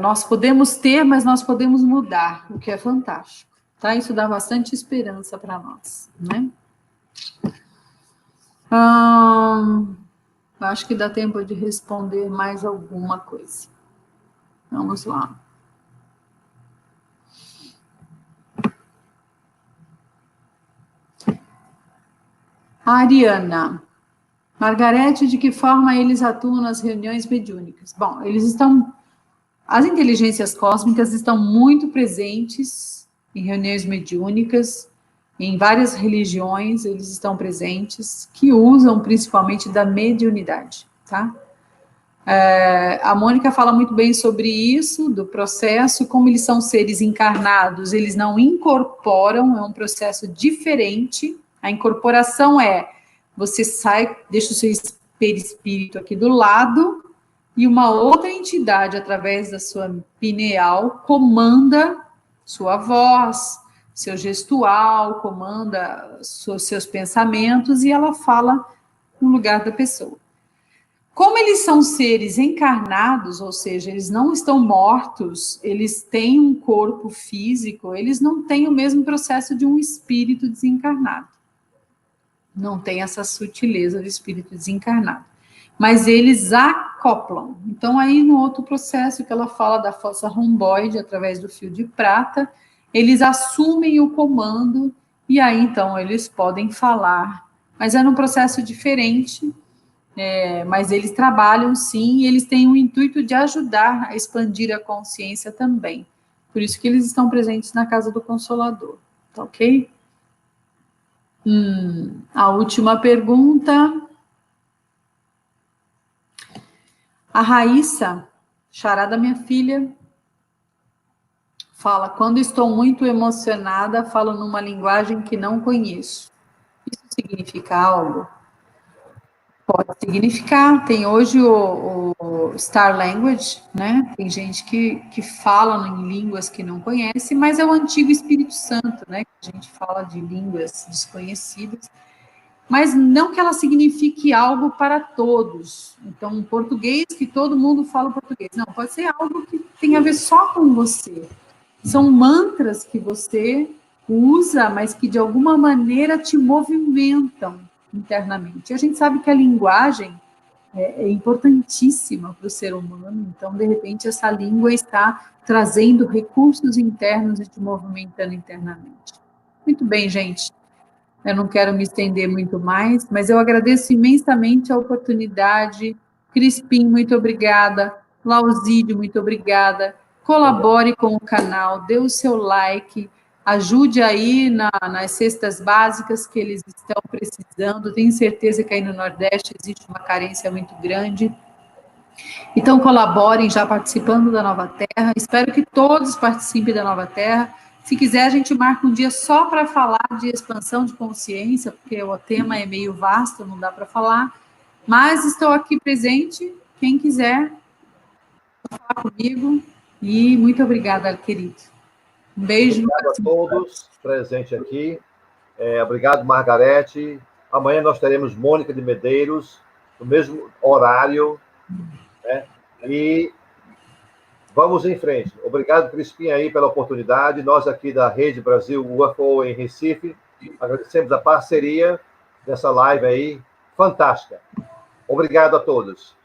nós podemos ter, mas nós podemos mudar, o que é fantástico. Tá? Isso dá bastante esperança para nós, né? Acho que dá tempo de responder mais alguma coisa. Vamos lá. A Ariana. Margarete, de que forma eles atuam nas reuniões mediúnicas? Bom, as inteligências cósmicas estão muito presentes em reuniões mediúnicas, em várias religiões eles estão presentes, que usam principalmente da mediunidade, tá? A Mônica fala muito bem sobre isso, do processo, como eles são seres encarnados, eles não incorporam, é um processo diferente. A incorporação é, você sai, deixa o seu perispírito aqui do lado, e uma outra entidade, através da sua pineal, comanda sua voz, seu gestual, comanda seus pensamentos, e ela fala no lugar da pessoa. Como eles são seres encarnados, ou seja, eles não estão mortos, eles têm um corpo físico, eles não têm o mesmo processo de um espírito desencarnado. Não tem essa sutileza do espírito desencarnado. Mas eles acoplam. Então, aí no outro processo que ela fala da fossa romboide, através do fio de prata, eles assumem o comando e aí, então, eles podem falar. Mas é num processo diferente, mas eles trabalham, sim, e eles têm o intuito de ajudar a expandir a consciência também. Por isso que eles estão presentes na Casa do Consolador, tá ok? A última pergunta. A Raíssa, xará da minha filha, fala, quando estou muito emocionada, falo numa linguagem que não conheço. Isso significa algo? Pode significar. Tem hoje o Star Language, né? Tem gente que fala em línguas que não conhece, mas é o antigo Espírito Santo, né? Que a gente fala de línguas desconhecidas. Mas não que ela signifique algo para todos. Então, um português que todo mundo fala português. Não, pode ser algo que tem a ver só com você. São mantras que você usa, mas que de alguma maneira te movimentam internamente. E a gente sabe que a linguagem é importantíssima para o ser humano, então, de repente, essa língua está trazendo recursos internos e te movimentando internamente. Muito bem, gente. Eu não quero me estender muito mais, mas eu agradeço imensamente a oportunidade. Crispim, muito obrigada. Lausídio, muito obrigada. Colabore com o canal, dê o seu like, ajude aí nas cestas básicas que eles estão precisando. Tenho certeza que aí no Nordeste existe uma carência muito grande. Então, colaborem já participando da Nova Terra. Espero que todos participem da Nova Terra. Se quiser, a gente marca um dia só para falar de expansão de consciência, porque o tema é meio vasto, não dá para falar. Mas estou aqui presente, quem quiser falar comigo. E muito obrigada, querido. Um beijo. Obrigado a todos presentes aqui. Obrigado, Margarete. Amanhã nós teremos Mônica de Medeiros, no mesmo horário, né? E vamos em frente. Obrigado, Crispim, aí pela oportunidade. Nós aqui da Rede Brasil UFO em Recife, agradecemos a parceria dessa live aí, fantástica. Obrigado a todos.